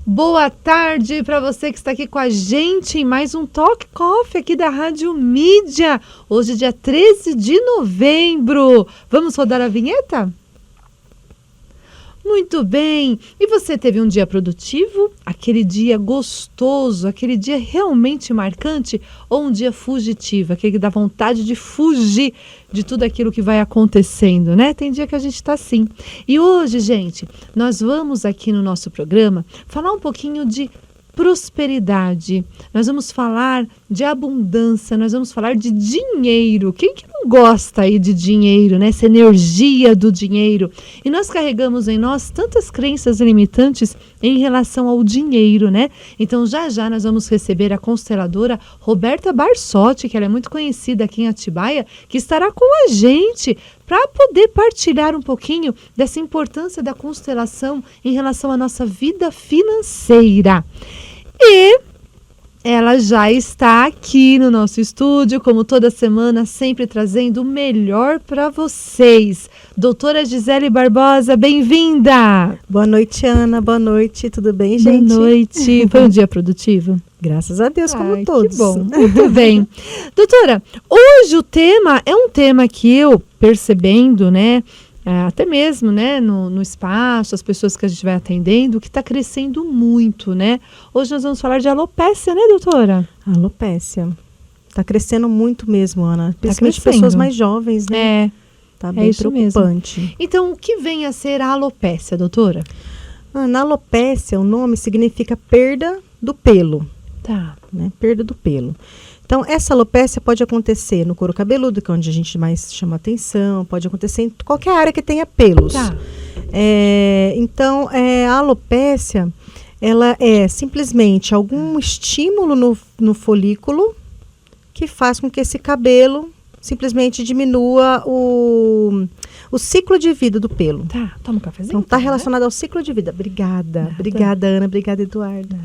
Boa tarde para você que está aqui com a gente em mais um Talk Coffee aqui da Rádio Mídia. Hoje, dia 13 de novembro. Vamos rodar a vinheta? Muito bem. E você teve um dia produtivo? Aquele dia gostoso? Aquele dia realmente marcante? Ou um dia fugitivo? Aquele que dá vontade de fugir de tudo aquilo que vai acontecendo, né? Tem dia que a gente está assim. E hoje, gente, nós vamos aqui no nosso programa falar um pouquinho de prosperidade. Nós vamos falar de abundância, nós vamos falar de dinheiro. Quem que não gosta aí de dinheiro, né? Essa energia do dinheiro. E nós carregamos em nós tantas crenças limitantes em relação ao dinheiro, né? Então já nós vamos receber a consteladora Roberta Barsotti, que ela é muito conhecida aqui em Atibaia, que estará com a gente para poder partilhar um pouquinho dessa importância da constelação em relação à nossa vida financeira. E ela já está aqui no nosso estúdio, como toda semana, sempre trazendo o melhor para vocês. Doutora Gisele Barbosa, bem-vinda! Boa noite, Ana. Boa noite. Tudo bem, gente? Boa noite. Foi um dia produtivo? Graças a Deus, como todos. Que bom. Muito bem. Doutora, hoje o tema é um tema que eu, percebendo, né, até mesmo, né, no espaço, as pessoas que a gente vai atendendo, que está crescendo muito, né? Hoje nós vamos falar de alopécia, né, doutora? Alopécia. Está crescendo muito mesmo, Ana. Principalmente pessoas mais jovens, né? Tá bem preocupante. Mesmo. Então, o que vem a ser a alopécia, doutora? Na alopécia, o nome significa perda do pelo. Tá. Né? Perda do pelo. Então, essa alopécia pode acontecer no couro cabeludo, que é onde a gente mais chama atenção, pode acontecer em qualquer área que tenha pelos. Tá. Então, a alopécia, ela é simplesmente algum estímulo no folículo que faz com que esse cabelo simplesmente diminua o ciclo de vida do pelo. Tá, toma um cafezinho. Então, está relacionado ao ciclo de vida. Obrigada. Obrigada, Ana. Obrigada, Eduardo.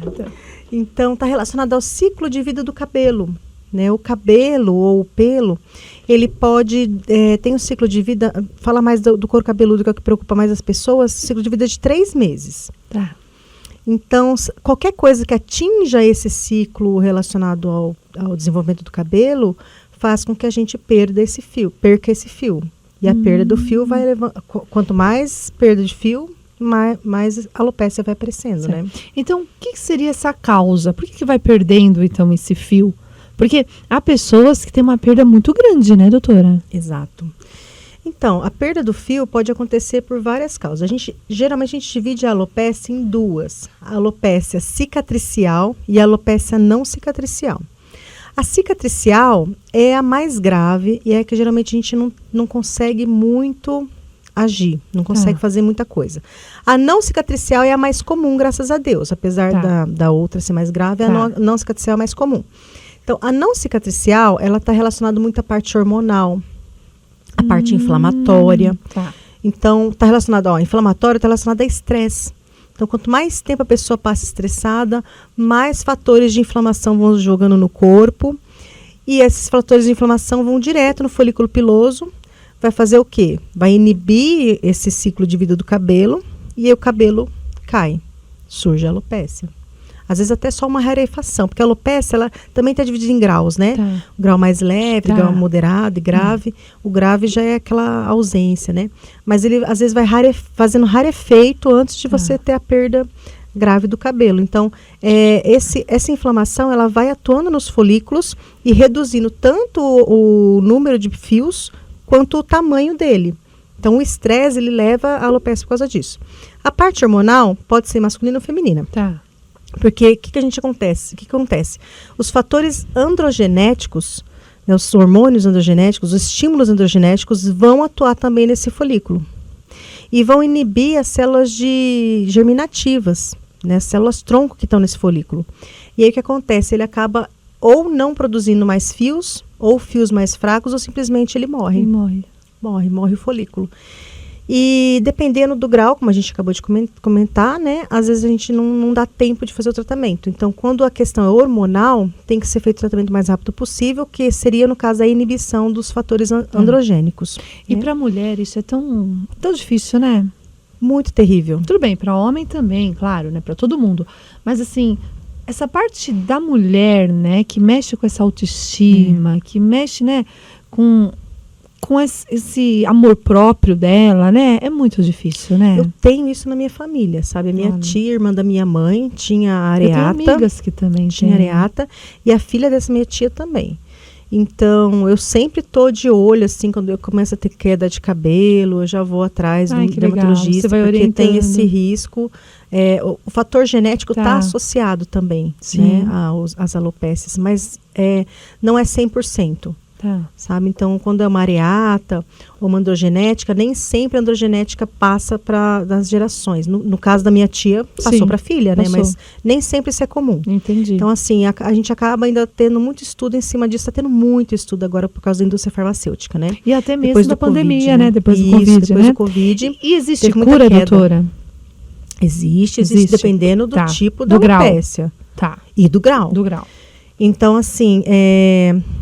Então, está relacionado ao ciclo de vida do cabelo. Né? O cabelo ou o pelo, ele pode, tem um ciclo de vida, fala mais do couro cabeludo, que é o que preocupa mais as pessoas, ciclo de vida de 3 meses. Tá. Então, qualquer coisa que atinja esse ciclo relacionado ao desenvolvimento do cabelo, faz com que a gente perca esse fio. E a perda do fio vai levando, quanto mais perda de fio, mais alopécia vai aparecendo, certo, né? Então, o que seria essa causa? Por que vai perdendo, então, esse fio? Porque há pessoas que têm uma perda muito grande, né, doutora? Exato. Então, a perda do fio pode acontecer por várias causas. Geralmente a gente divide a alopécia em duas. A alopécia cicatricial e a alopécia não cicatricial. A cicatricial é a mais grave e é que geralmente a gente não consegue muito agir, não consegue fazer muita coisa. A não cicatricial é a mais comum, graças a Deus. Apesar da outra ser mais grave, a não cicatricial é a mais comum. Então, a não cicatricial, ela está relacionada muito à parte hormonal, à parte inflamatória. Tá. Então, está relacionada, inflamatória está relacionada a estresse. Então, quanto mais tempo a pessoa passa estressada, mais fatores de inflamação vão jogando no corpo. E esses fatores de inflamação vão direto no folículo piloso. Vai fazer o quê? Vai inibir esse ciclo de vida do cabelo e aí o cabelo cai. Surge a alopécia. Às vezes até só uma rarefação, porque a alopécia ela também está dividida em graus, né? Tá. O grau mais leve, grau moderado e grave. O grave já é aquela ausência, né? Mas ele às vezes vai fazendo rarefeito antes de você ter a perda grave do cabelo. Então, essa inflamação ela vai atuando nos folículos e reduzindo tanto o número de fios quanto o tamanho dele. Então, o estresse ele leva a alopécia por causa disso. A parte hormonal pode ser masculina ou feminina. Tá. Porque o que acontece? Os fatores androgenéticos, né, os hormônios androgenéticos, os estímulos androgenéticos vão atuar também nesse folículo. E vão inibir as células germinativas, né, as células tronco que estão nesse folículo. E aí o que acontece? Ele acaba ou não produzindo mais fios, ou fios mais fracos, ou simplesmente ele morre. Morre o folículo. E dependendo do grau, como a gente acabou de comentar, né, às vezes a gente não dá tempo de fazer o tratamento. Então, quando a questão é hormonal, tem que ser feito o tratamento o mais rápido possível, que seria, no caso, a inibição dos fatores androgênicos. E para a mulher isso é tão difícil, né? Muito terrível. Tudo bem, para homem também, claro, né? Para todo mundo. Mas assim, essa parte da mulher, né? Que mexe com essa autoestima, que mexe, né? Com esse amor próprio dela, né? É muito difícil, né? Eu tenho isso na minha família, sabe? A minha tia, irmã da minha mãe, tinha a Eu tenho areata. amigas que também Tinha têm. areata. E a filha dessa minha tia também. Então, eu sempre tô de olho, assim, quando eu começo a ter queda de cabelo, eu já vou atrás Ai, do que legal. dermatologista, Você vai porque tem orientando. esse risco. O fator genético Tá. está associado também, Sim. né, às alopécias, mas não é 100%. Tá. Sabe? Então, quando é uma areata ou uma androgenética, nem sempre a androgenética passa para das gerações. No caso da minha tia, passou Sim, para a filha, né? passou. Mas nem sempre isso é comum. Entendi. Então, assim, a gente acaba ainda tendo muito estudo em cima disso. Está tendo muito estudo agora por causa da indústria farmacêutica, né? E até mesmo Depois da do Covid, pandemia, né? Depois do Isso, Covid, depois né? do Covid. E existe teve muita cura, queda. doutora? Existe Existe. dependendo do Tá. tipo da Do grau. alopécia. Tá. E do grau. Do grau. Então, assim,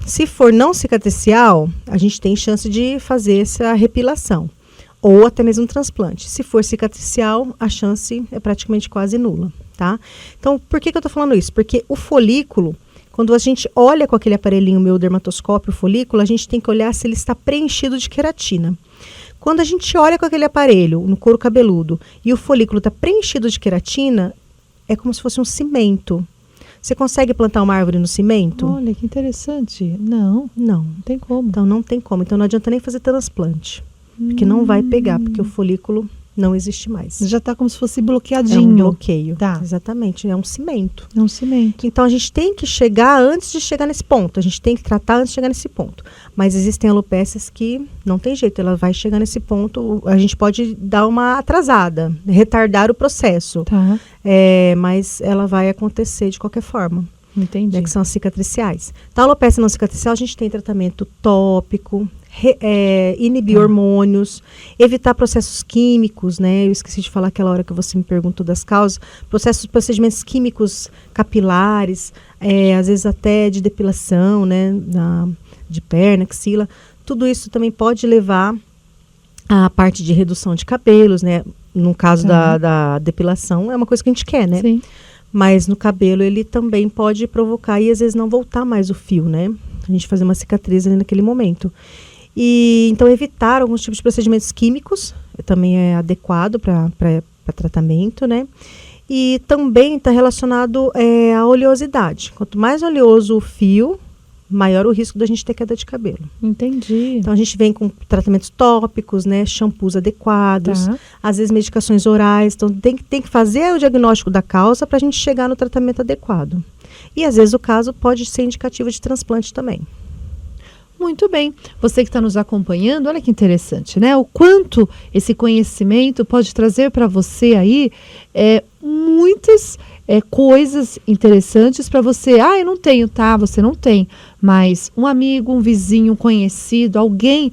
se for não cicatricial, a gente tem chance de fazer essa repilação. Ou até mesmo um transplante. Se for cicatricial, a chance é praticamente quase nula, tá? Então, por que eu tô falando isso? Porque o folículo, quando a gente olha com aquele aparelhinho meu dermatoscópio, o folículo, a gente tem que olhar se ele está preenchido de queratina. Quando a gente olha com aquele aparelho no couro cabeludo e o folículo está preenchido de queratina, é como se fosse um cimento. Você consegue plantar uma árvore no cimento? Olha, que interessante. Não, Não. não tem como. Então não tem como. Então não adianta nem fazer transplante. Porque não vai pegar, porque o folículo não existe mais. Já tá como se fosse É bloqueadinho. um bloqueio. Tá. Exatamente. É um cimento. É um cimento. Então a gente tem que chegar antes de chegar nesse ponto. A gente tem que tratar antes de chegar nesse ponto. Mas existem alopécias que não tem jeito. Ela vai chegar nesse ponto. A gente pode dar uma atrasada, retardar o processo. Tá. Mas ela vai acontecer de qualquer forma. Entendi. Né, que são as cicatriciais. Então, a alopecia não cicatricial, a gente tem tratamento tópico, inibir hormônios, evitar processos químicos, né? Eu esqueci de falar aquela hora que você me perguntou das causas, procedimentos químicos capilares, às vezes até de depilação, né? De perna, axila. Tudo isso também pode levar à parte de redução de cabelos, né? No caso da depilação, é uma coisa que a gente quer, né? Sim. Mas no cabelo ele também pode provocar e às vezes não voltar mais o fio, né? A gente fazer uma cicatriz ali naquele momento. E então evitar alguns tipos de procedimentos químicos também é adequado para tratamento, né? E também está relacionado à oleosidade. Quanto mais oleoso o fio, maior o risco da gente ter queda de cabelo. Entendi. Então a gente vem com tratamentos tópicos, né, shampoos adequados, Tá. às vezes medicações orais. Então tem que fazer o diagnóstico da causa para a gente chegar no tratamento adequado. E às vezes o caso pode ser indicativo de transplante também. Muito bem. Você que está nos acompanhando, olha que interessante, né? O quanto esse conhecimento pode trazer para você aí muitas coisas interessantes para você. Eu não tenho, tá? Você não tem. Mas um amigo, um vizinho, um conhecido, alguém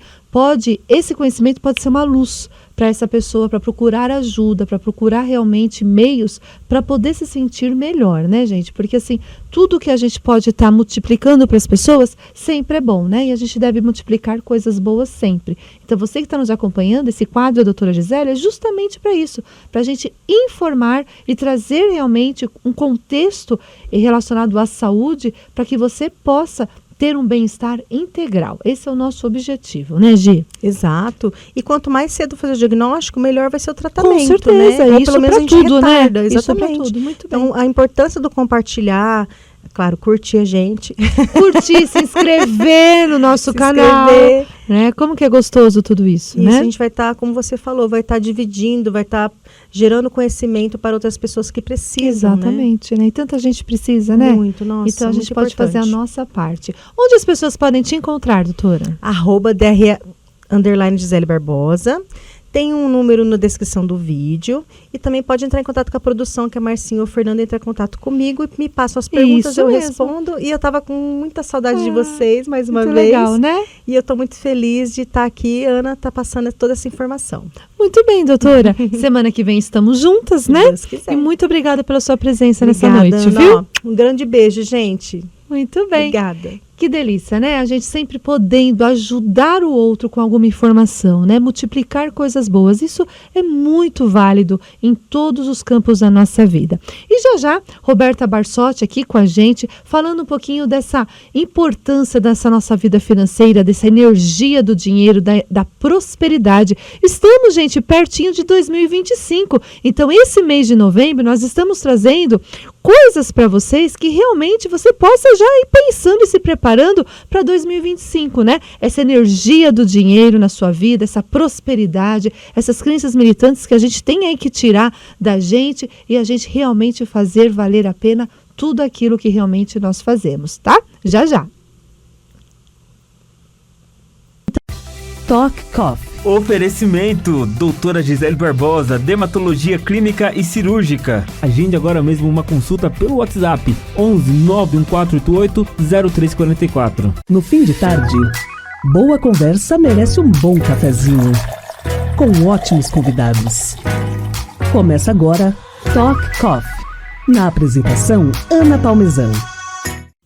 esse conhecimento pode ser uma luz para essa pessoa, para procurar ajuda, para procurar realmente meios para poder se sentir melhor, né, gente? Porque assim, tudo que a gente pode estar multiplicando para as pessoas sempre é bom, né? E a gente deve multiplicar coisas boas sempre. Então, você que está nos acompanhando, esse quadro da doutora Gisele é justamente para isso, para a gente informar e trazer realmente um contexto relacionado à saúde para que você possa ter um bem-estar integral. Esse é o nosso objetivo, né, Gi? Exato. E quanto mais cedo fazer o diagnóstico, melhor vai ser o tratamento. Com certeza, né? Ou isso pelo menos pra a gente tudo, retarda, né? Isso pra exatamente. tudo, muito bem. Então, a importância do compartilhar, claro, curtir a gente. Curtir, se inscrever no nosso Se canal. inscrever. Né? Como que é gostoso tudo isso, Isso, né? a gente vai estar, como você falou, vai estar dividindo, vai estar gerando conhecimento para outras pessoas que precisam, Exatamente, né? E tanta gente precisa, né? né? Muito, nossa, Então a gente muito pode fazer a importante. nossa parte. Onde as pessoas podem te encontrar, doutora? @Gisele Barbosa. Tem um número na descrição do vídeo. E também pode entrar em contato com a produção, que a Marcinha ou o Fernando entra em contato comigo e me passam as perguntas, Isso eu mesmo. respondo. E eu estava com muita saudade de vocês, mais uma Muito vez. legal, né? E eu estou muito feliz de estar aqui. Ana está passando toda essa informação. Muito bem, doutora. Semana que vem estamos juntas, Se né? Deus quiser. E muito obrigada pela sua presença Obrigada, nessa noite, Ana. viu? Ó, um grande beijo, gente. Muito bem. Obrigada. Que delícia, né? A gente sempre podendo ajudar o outro com alguma informação, né? Multiplicar coisas boas. Isso é muito válido em todos os campos da nossa vida. E já, Roberta Barsotti aqui com a gente, falando um pouquinho dessa importância dessa nossa vida financeira, dessa energia do dinheiro, da prosperidade. Estamos, gente, pertinho de 2025. Então, esse mês de novembro, nós estamos trazendo coisas para vocês que realmente você possa já ir pensando e se preparando para 2025, né? Essa energia do dinheiro na sua vida, essa prosperidade, essas crenças militantes que a gente tem aí que tirar da gente e a gente realmente fazer valer a pena tudo aquilo que realmente nós fazemos, tá? Já. Talk Coffee. Oferecimento, doutora Gisele Barbosa, dermatologia clínica e cirúrgica. Agende agora mesmo uma consulta pelo WhatsApp 11 91488 0344. No fim de tarde, boa conversa merece um bom cafezinho, com ótimos convidados. Começa agora Talk Coffee. Na apresentação, Ana Palmezão.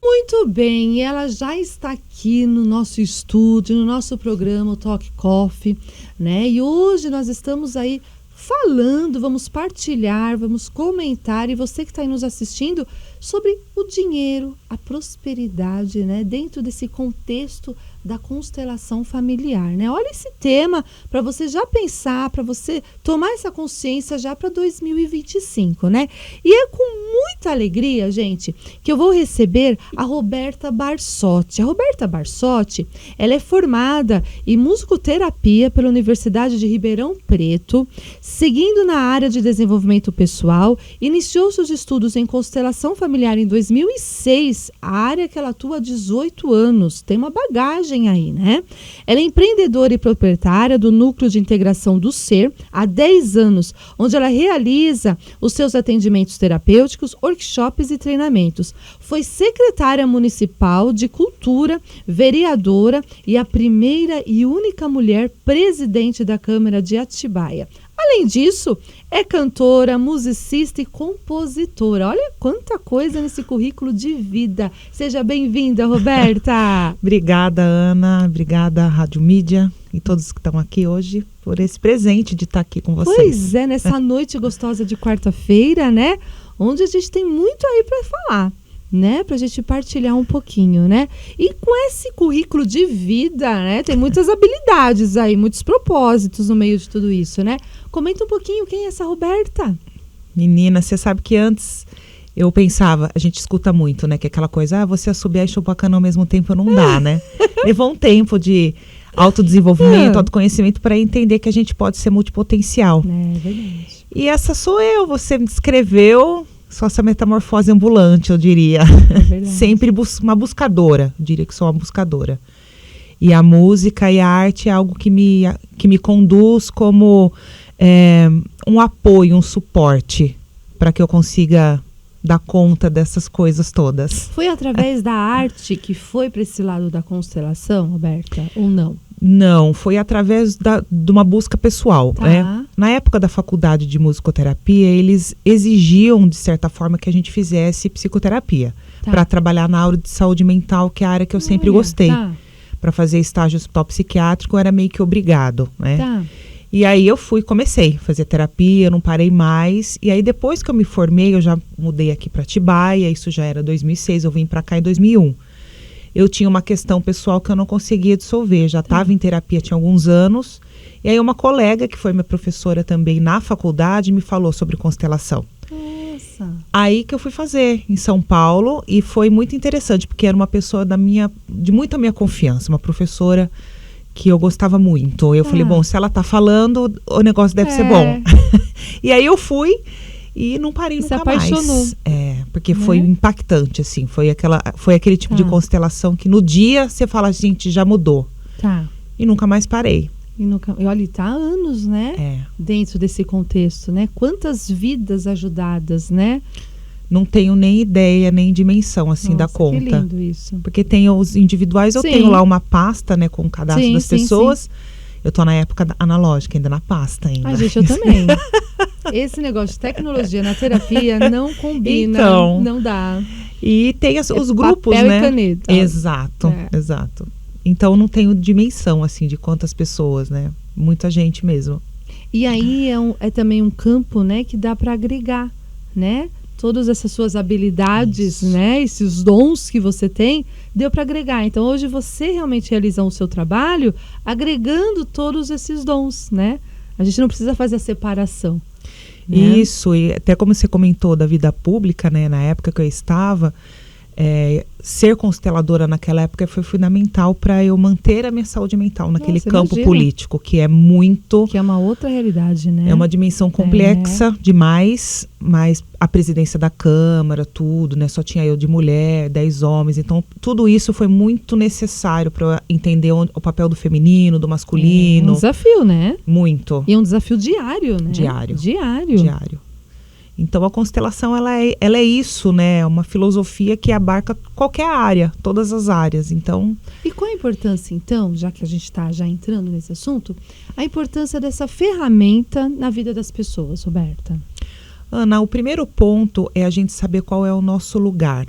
Muito bem, ela já está aqui no nosso estúdio, no nosso programa o Talk Coffee, né? E hoje nós estamos aí falando, vamos partilhar, vamos comentar, e você que está aí nos assistindo, sobre o dinheiro, a prosperidade, né? Dentro desse contexto da constelação familiar, né? Olha esse tema para você já pensar, para você tomar essa consciência já para 2025, né? E é com muita alegria, gente, que eu vou receber a Roberta Barsotti. A Roberta Barsotti, ela é formada em musicoterapia pela Universidade de Ribeirão Preto, seguindo na área de desenvolvimento pessoal, iniciou seus estudos em constelação familiar em 2006, a área que ela atua há 18 anos, tem uma bagagem aí, né? Ela é empreendedora e proprietária do Núcleo de Integração do Ser há 10 anos, onde ela realiza os seus atendimentos terapêuticos, workshops e treinamentos. Foi secretária municipal de Cultura, vereadora e a primeira e única mulher presidente da Câmara de Atibaia. Além disso, é cantora, musicista e compositora. Olha quanta coisa nesse currículo de vida. Seja bem-vinda, Roberta. Obrigada, Ana. Obrigada, Rádio Mídia e todos que estão aqui hoje por esse presente de estar aqui com vocês. Pois é, nessa noite gostosa de quarta-feira, né? Onde a gente tem muito aí para falar, né, pra gente partilhar um pouquinho, né? E com esse currículo de vida, né, tem muitas habilidades aí, muitos propósitos no meio de tudo isso, né? Comenta um pouquinho quem é essa Roberta. Menina, você sabe que antes eu pensava, a gente escuta muito, né, que é aquela coisa, você assobiar e chupacana ao mesmo tempo não dá, né? Levou um tempo de autodesenvolvimento, autoconhecimento para entender que a gente pode ser multipotencial. É verdade. E essa sou eu, você me descreveu. Só essa metamorfose ambulante, eu diria. É Sempre uma buscadora, eu diria que sou uma buscadora. E a música e a arte é algo que me conduz como um apoio, um suporte, para que eu consiga dar conta dessas coisas todas. Foi através da arte que foi para esse lado da constelação, Roberta, ou não? Não, foi através de uma busca pessoal. Tá. Né? Na época da faculdade de musicoterapia, eles exigiam, de certa forma, que a gente fizesse psicoterapia. Tá. Para trabalhar na área de saúde mental, que é a área que eu sempre gostei. Tá. Para fazer estágio no hospital psiquiátrico, era meio que obrigado. Né? Tá. E aí eu comecei a fazer terapia, não parei mais. E aí depois que eu me formei, eu já mudei aqui para Atibaia, isso já era 2006, eu vim para cá em 2001. Eu tinha uma questão pessoal que eu não conseguia dissolver, já estava em terapia tinha alguns anos. E aí uma colega, que foi minha professora também na faculdade, me falou sobre constelação. Nossa. Aí que eu fui fazer em São Paulo, e foi muito interessante, porque era uma pessoa de muita minha confiança, uma professora que eu gostava muito. Eu falei, bom, se ela tá falando, o negócio deve ser bom. E aí eu fui e não parei nunca mais. Se apaixonou. Porque foi impactante, assim. Foi aquele tipo de constelação que no dia você fala, gente, já mudou. Tá. E nunca mais parei. E olha, tá há anos, né? Dentro desse contexto, né? Quantas vidas ajudadas, né? Não tenho nem ideia, nem dimensão, assim, da conta. Que lindo isso. Porque tem os individuais, eu tenho lá uma pasta, né, com o cadastro das pessoas. Sim. Eu tô na época analógica, ainda na pasta ainda. Gente, eu também. Esse negócio de tecnologia na terapia não combina, então, não dá. E tem os grupos, papel né? e caneta. Exato, exato. Então não tenho dimensão, assim, de quantas pessoas, né? Muita gente mesmo. E aí é também um campo, né, que dá para agregar, né? Todas essas suas habilidades, né? Esses dons que você tem, deu para agregar. Então hoje você realmente realiza o seu trabalho agregando todos esses dons, né? A gente não precisa fazer a separação. Né? Isso, e até como você comentou da vida pública, né? Na época que eu estava, ser consteladora naquela época foi fundamental para eu manter a minha saúde mental naquele campo político, que é muito... Que é uma outra realidade, né? É uma dimensão complexa demais, mas a presidência da Câmara, tudo, né? Só tinha eu de mulher, 10 homens. Então, tudo isso foi muito necessário para eu entender o papel do feminino, do masculino. É um desafio, né? Muito. E é um desafio diário, né? Diário. Diário. Então a constelação ela é isso, né? É uma filosofia que abarca qualquer área, todas as áreas. Então. E qual a importância, então, já que a gente está já entrando nesse assunto, a importância dessa ferramenta na vida das pessoas, Roberta? Ana, o primeiro ponto é a gente saber qual é o nosso lugar.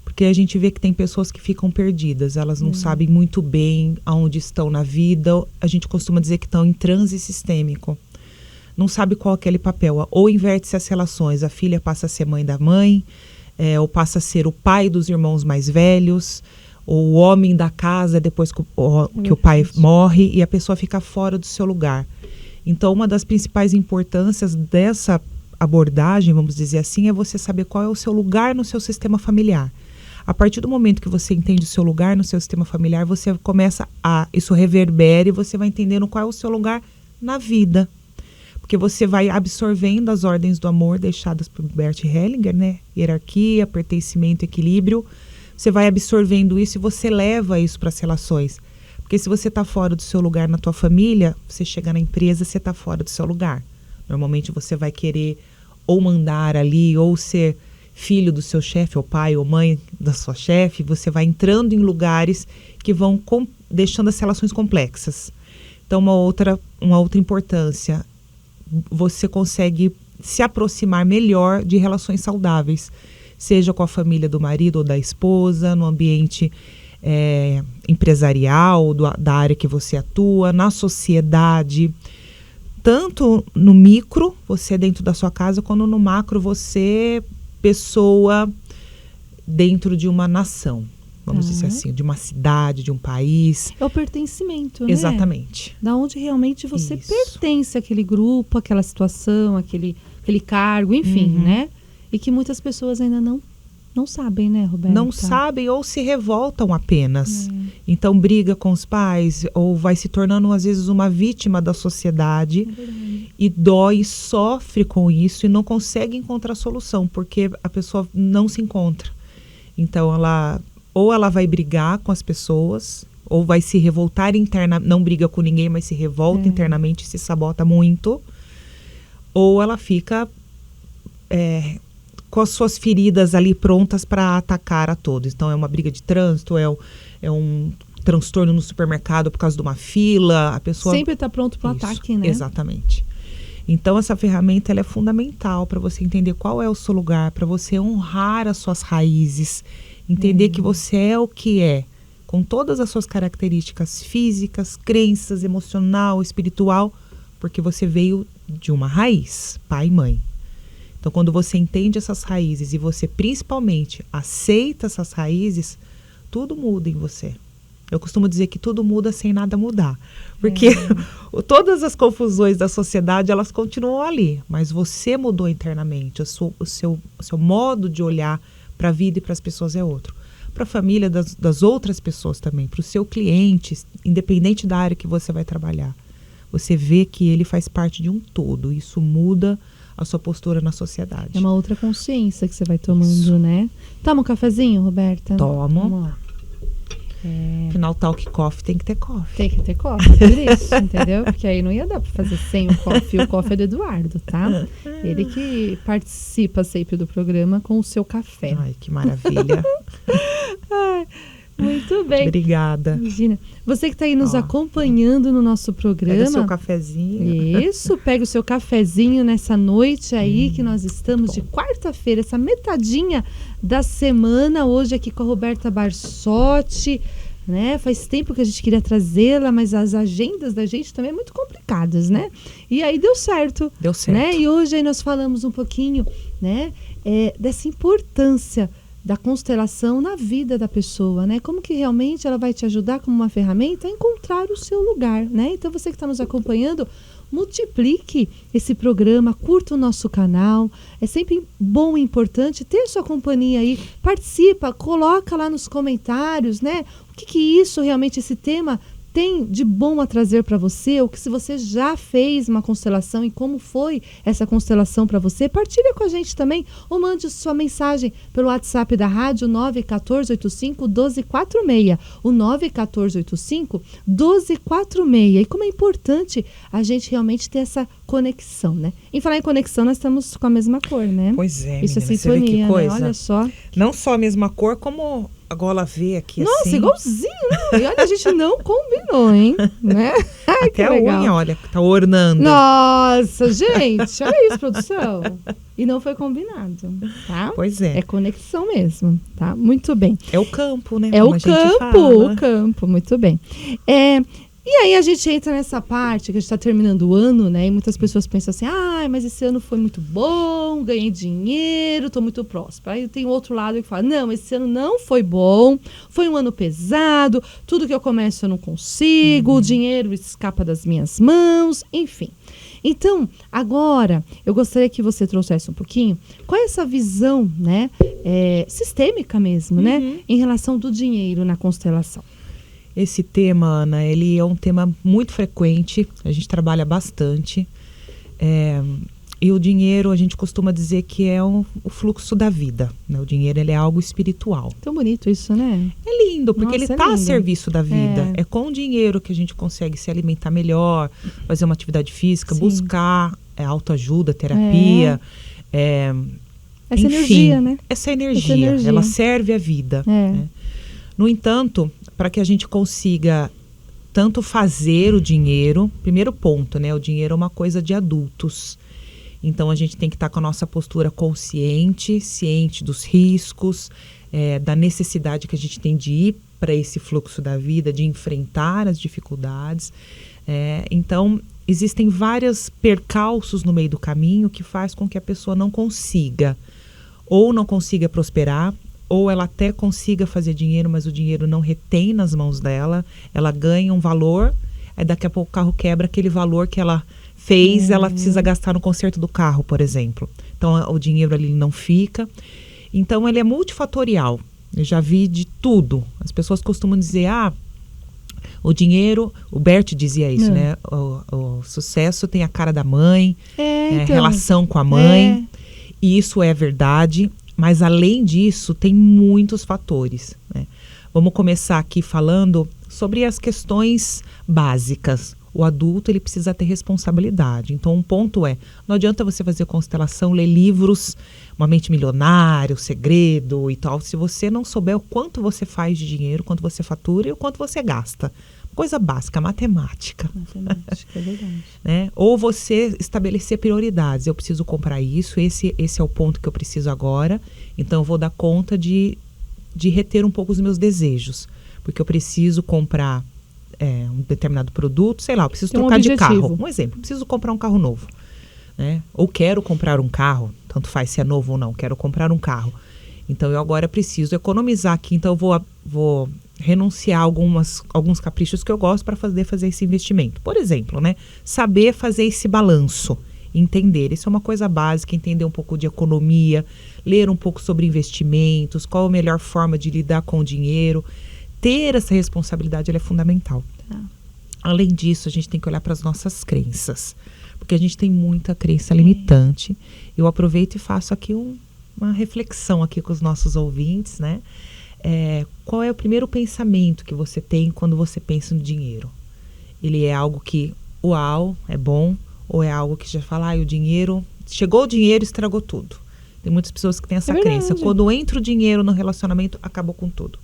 Porque a gente vê que tem pessoas que ficam perdidas, elas não sabem muito bem aonde estão na vida. A gente costuma dizer que estão em transe sistêmico. Não sabe qual é aquele papel. Ou inverte-se as relações, a filha passa a ser mãe da mãe, ou passa a ser o pai dos irmãos mais velhos, ou o homem da casa depois que o pai morre, e a pessoa fica fora do seu lugar. Então, uma das principais importâncias dessa abordagem, vamos dizer assim, é você saber qual é o seu lugar no seu sistema familiar. A partir do momento que você entende o seu lugar no seu sistema familiar, você começa isso reverbera e você vai entendendo qual é o seu lugar na vida. Porque você vai absorvendo as ordens do amor deixadas por Bert Hellinger, né? Hierarquia, pertencimento, equilíbrio. Você vai absorvendo isso e você leva isso para as relações. Porque se você está fora do seu lugar na tua família, você chega na empresa, você está fora do seu lugar. Normalmente você vai querer ou mandar ali, ou ser filho do seu chefe, ou pai ou mãe da sua chefe. Você vai entrando em lugares que vão deixando as relações complexas. Então, uma outra importância, você consegue se aproximar melhor de relações saudáveis, seja com a família do marido ou da esposa, no ambiente empresarial, da área que você atua, na sociedade, tanto no micro, você dentro da sua casa, quanto no macro, você, pessoa dentro de uma nação. Vamos dizer assim, de uma cidade, de um país. É o pertencimento, né? Exatamente. Da onde realmente você pertence àquele grupo, àquela situação, aquele cargo, enfim, né? E que muitas pessoas ainda não sabem, né, Roberta? Não sabem ou se revoltam apenas. Então briga com os pais ou vai se tornando, às vezes, uma vítima da sociedade. E dói, sofre com isso e não consegue encontrar solução, porque a pessoa não se encontra. Então, ela vai brigar com as pessoas, ou vai se revoltar internamente, não briga com ninguém, mas se revolta internamente, se sabota muito, ou ela fica com as suas feridas ali prontas para atacar a todos. Então, é uma briga de trânsito, é um transtorno no supermercado por causa de uma fila, a pessoa... Sempre está pronto para o ataque, né? Exatamente. Então, essa ferramenta ela é fundamental para você entender qual é o seu lugar, para você honrar as suas raízes, entender que você é o que é, com todas as suas características físicas, crenças, emocional, espiritual, porque você veio de uma raiz, pai e mãe. Então, quando você entende essas raízes e você, principalmente, aceita essas raízes, tudo muda em você. Eu costumo dizer que tudo muda sem nada mudar. Porque todas as confusões da sociedade, elas continuam ali. Mas você mudou internamente. O seu modo de olhar para a vida e para as pessoas é outro. Para a família das outras pessoas também. Para o seu cliente, independente da área que você vai trabalhar. Você vê que ele faz parte de um todo. Isso muda a sua postura na sociedade. É uma outra consciência que você vai tomando, né? Toma um cafezinho, Roberta? Tomo. Vamos lá. Afinal, Talk Coffee tem que ter coffee. Tem que ter coffee, por isso, entendeu? Porque aí não ia dar pra fazer sem o coffee. O coffee é do Eduardo, tá? Ele que participa sempre do programa com o seu café. Ai, que maravilha. Ai, muito Muito bem. Obrigada. Imagina. Você que está aí nos Ó. acompanhando no nosso programa. Pega seu cafezinho. Isso, pega o seu cafezinho nessa noite aí que nós estamos de quarta-feira, essa metadinha da semana, hoje aqui com a Roberta Barsotti, né? Faz tempo que a gente queria trazê-la, mas as agendas da gente também é muito complicadas, né? E aí deu certo. Deu certo. Né? E hoje aí nós falamos um pouquinho, né? Dessa importância da constelação na vida da pessoa, né? Como que realmente ela vai te ajudar como uma ferramenta a encontrar o seu lugar, né? Então você que está nos acompanhando, multiplique esse programa, curta o nosso canal. É sempre bom e importante ter sua companhia aí. Participa, coloca lá nos comentários, né? O que isso realmente, esse tema tem de bom a trazer para você, ou que se você já fez uma constelação e como foi essa constelação para você, partilha com a gente também, ou mande sua mensagem pelo WhatsApp da rádio 91485-1246, o 91485-1246. E como é importante a gente realmente ter essa conexão, né? Em falar em conexão, nós estamos com a mesma cor, né? Pois é, Isso é menina, você vê que sintonia, né? coisa. Olha só. Não só a mesma cor, como a gola V aqui Nossa, assim. igualzinho, né? E olha, a gente não combinou, hein? Né? Ai, que Até a legal. unha, olha, tá ornando. Nossa, gente, olha isso, produção. E não foi combinado, tá? Pois é. É conexão mesmo, tá? Muito bem. É o campo, né? É Como o a gente campo, fala. o campo, muito bem. E aí a gente entra nessa parte que a gente está terminando o ano, né? E muitas pessoas pensam assim, mas esse ano foi muito bom, ganhei dinheiro, estou muito próspera. Aí tem outro lado que fala, não, esse ano não foi bom, foi um ano pesado, tudo que eu começo eu não consigo, o dinheiro escapa das minhas mãos, enfim. Então, agora, eu gostaria que você trouxesse um pouquinho qual é essa visão, né, sistêmica mesmo, né, em relação do dinheiro na constelação. Esse tema, Ana, ele é um tema muito frequente, a gente trabalha bastante. E o dinheiro, a gente costuma dizer que é o fluxo da vida, né? O dinheiro, ele é algo espiritual. Tão bonito isso, né? É lindo, porque Nossa, ele é está a lindo. serviço da vida. É com o dinheiro que a gente consegue se alimentar melhor, fazer uma atividade física, Sim. buscar autoajuda, terapia. Essa enfim, energia, né? Essa energia, ela serve a vida. Né? No entanto, para que a gente consiga tanto fazer o dinheiro, primeiro ponto, né? O dinheiro é uma coisa de adultos. Então, a gente tem que estar com a nossa postura consciente, ciente dos riscos, da necessidade que a gente tem de ir para esse fluxo da vida, de enfrentar as dificuldades. Então, existem vários percalços no meio do caminho que faz com que a pessoa não consiga, ou não consiga prosperar, ou ela até consiga fazer dinheiro, mas o dinheiro não retém nas mãos dela, ela ganha um valor, aí daqui a pouco o carro quebra aquele valor que ela fez, ela precisa gastar no conserto do carro, por exemplo. Então, o dinheiro ali não fica. Então, ele é multifatorial. Eu já vi de tudo. As pessoas costumam dizer, o dinheiro, o Bert dizia isso, né? O sucesso tem a cara da mãe, Então, relação com a mãe, e isso é verdade. Mas, além disso, tem muitos fatores, né? Vamos começar aqui falando sobre as questões básicas. O adulto, ele precisa ter responsabilidade. Então, um ponto não adianta você fazer constelação, ler livros, Uma Mente Milionária, O Segredo e tal, se você não souber o quanto você faz de dinheiro, quanto você fatura e o quanto você gasta. Coisa básica, matemática. Matemática, é verdade. Né? Ou você estabelecer prioridades. Eu preciso comprar isso, esse é o ponto que eu preciso agora, então eu vou dar conta de reter um pouco os meus desejos. Porque eu preciso comprar um determinado produto, sei lá, eu preciso trocar de carro. Um exemplo, preciso comprar um carro novo. Né? Ou quero comprar um carro, tanto faz se é novo ou não, quero comprar um carro. Então eu agora preciso economizar aqui, então eu vou renunciar a alguns caprichos que eu gosto para fazer esse investimento. Por exemplo, né? Saber fazer esse balanço, entender. Isso é uma coisa básica, entender um pouco de economia, ler um pouco sobre investimentos, qual a melhor forma de lidar com o dinheiro. Ter essa responsabilidade, ela é fundamental. Além disso, a gente tem que olhar para as nossas crenças, porque a gente tem muita crença limitante. Eu aproveito e faço aqui uma reflexão aqui com os nossos ouvintes, né? Qual é o primeiro pensamento que você tem quando você pensa no dinheiro? Ele é algo que, uau, é bom, ou é algo que já fala, o dinheiro, chegou o dinheiro, estragou tudo. Tem muitas pessoas que têm essa crença. Quando entra o dinheiro no relacionamento, acabou com tudo.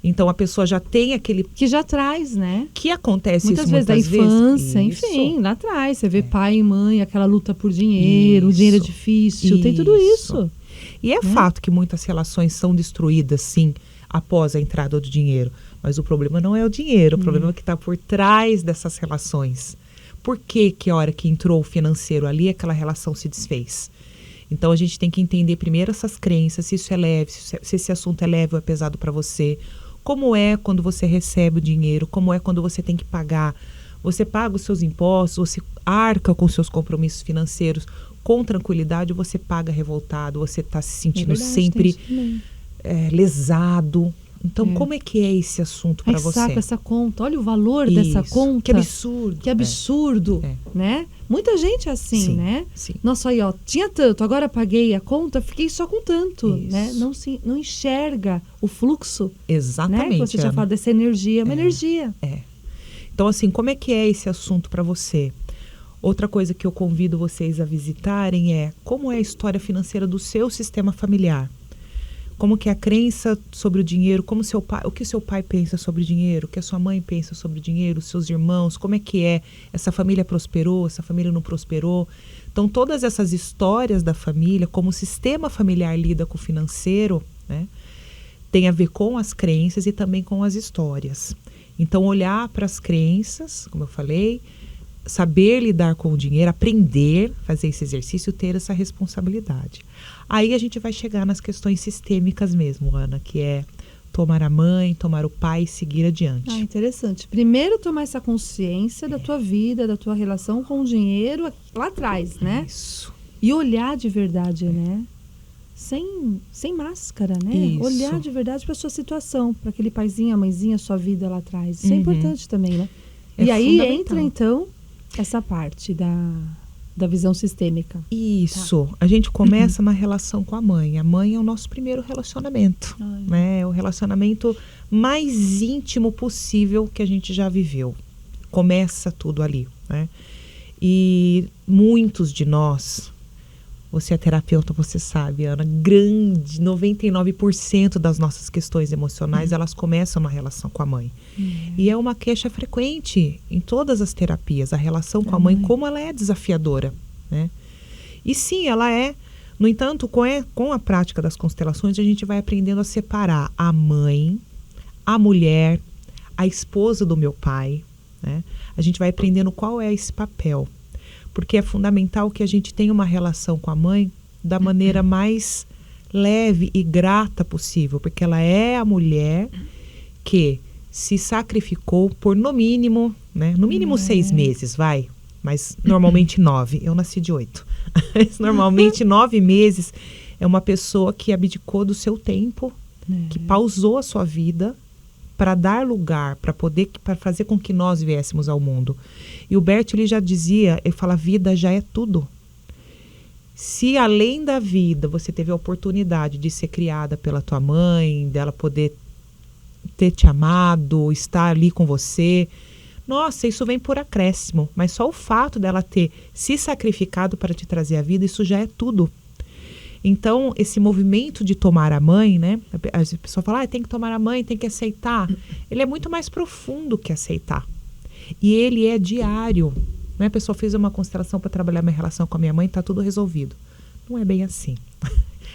Então a pessoa já tem aquele... Que já traz, né? Que acontece Muitas isso vezes muitas da infância, vezes. enfim, lá atrás. Você vê É. pai e mãe, aquela luta por dinheiro, o dinheiro é Isso. difícil, tem tudo isso. E é fato que muitas relações são destruídas, sim, após a entrada do dinheiro. Mas o problema não é o dinheiro, o problema é o que está por trás dessas relações. Por que a hora que entrou o financeiro ali, aquela relação se desfez? Então a gente tem que entender primeiro essas crenças, se isso é leve, se esse assunto é leve ou é pesado para você. Como é quando você recebe o dinheiro, como é quando você tem que pagar. Você paga os seus impostos, você arca com os seus compromissos financeiros com tranquilidade, ou você paga revoltado, você está se sentindo sempre lesado. Então, como é que é esse assunto para você? Saca essa conta, olha o valor dessa conta. Que absurdo. Que absurdo, né? Muita gente é assim, Sim, né? sim. Nossa, aí, ó, tinha tanto, agora paguei a conta, fiquei só com tanto, Isso. né? Não enxerga o fluxo, Exatamente. né? Você já Ana. fala dessa energia, uma energia. Então, assim, como é que é esse assunto para você? Outra coisa que eu convido vocês a visitarem é como é a história financeira do seu sistema familiar. Como que é a crença sobre o dinheiro, o que seu pai pensa sobre o dinheiro, o que a sua mãe pensa sobre o dinheiro, os seus irmãos, como é, essa família prosperou, essa família não prosperou. Então, todas essas histórias da família, como o sistema familiar lida com o financeiro, né, tem a ver com as crenças e também com as histórias. Então, olhar para as crenças, como eu falei, saber lidar com o dinheiro, aprender, fazer esse exercício, ter essa responsabilidade. Aí a gente vai chegar nas questões sistêmicas mesmo, Ana, que é tomar a mãe, tomar o pai e seguir adiante. Ah, interessante. Primeiro tomar essa consciência da tua vida, da tua relação com o dinheiro lá atrás, né? Isso. E olhar de verdade, né? Sem máscara, né? Isso. Olhar de verdade para sua situação, para aquele paizinho, a mãezinha, sua vida lá atrás. Isso é importante também, né? E aí entra, então, essa parte da visão sistêmica. Isso. A gente começa na relação com a mãe. A mãe é o nosso primeiro relacionamento. Né? É o relacionamento mais íntimo possível que a gente já viveu. Começa tudo ali. Né? E muitos de nós, você é terapeuta, você sabe, Ana, 99% das nossas questões emocionais, elas começam na relação com a mãe. E é uma queixa frequente em todas as terapias, a relação com a mãe, como ela é desafiadora, né? E sim, ela é. No entanto, com a prática das constelações, a gente vai aprendendo a separar a mãe, a mulher, a esposa do meu pai, né? A gente vai aprendendo qual é esse papel. Porque é fundamental que a gente tenha uma relação com a mãe da maneira mais leve e grata possível, porque ela é a mulher que se sacrificou por no mínimo 6 meses, mas normalmente 9. Eu nasci de 8. Normalmente 9 meses é uma pessoa que abdicou do seu tempo, que pausou a sua vida para dar lugar, para fazer com que nós viéssemos ao mundo. E o Bert, ele já dizia, ele fala, a vida já é tudo. Se além da vida você teve a oportunidade de ser criada pela tua mãe, dela poder ter te amado, estar ali com você, nossa, isso vem por acréscimo. Mas só o fato dela ter se sacrificado para te trazer a vida, isso já é tudo. Então, esse movimento de tomar a mãe, né? A pessoa fala, tem que tomar a mãe, tem que aceitar. Ele é muito mais profundo que aceitar. E ele é diário. Né? A pessoa fez uma constelação para trabalhar minha relação com a minha mãe, está tudo resolvido. Não é bem assim.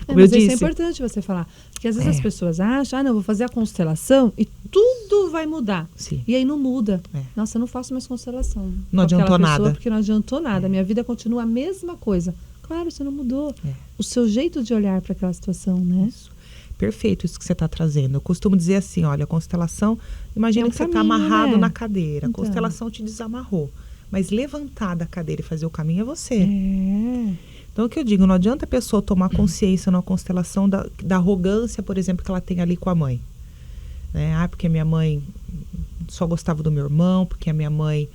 Mas isso é importante você falar. Porque às vezes as pessoas acham, não, vou fazer a constelação e tudo vai mudar. Sim. E aí não muda. Nossa, eu não faço mais constelação. Não adiantou nada. Porque não adiantou nada. Minha vida continua a mesma coisa. Claro, você não mudou. O seu jeito de olhar para aquela situação, né? Isso. Perfeito isso que você está trazendo. Eu costumo dizer assim, olha, a constelação, imagina que você está amarrado na cadeira. Então. A constelação te desamarrou. Mas levantar da cadeira e fazer o caminho é você. Então, o que eu digo, não adianta a pessoa tomar consciência na constelação da arrogância, por exemplo, que ela tem ali com a mãe. Né? Porque a minha mãe só gostava do meu irmão, porque a minha mãe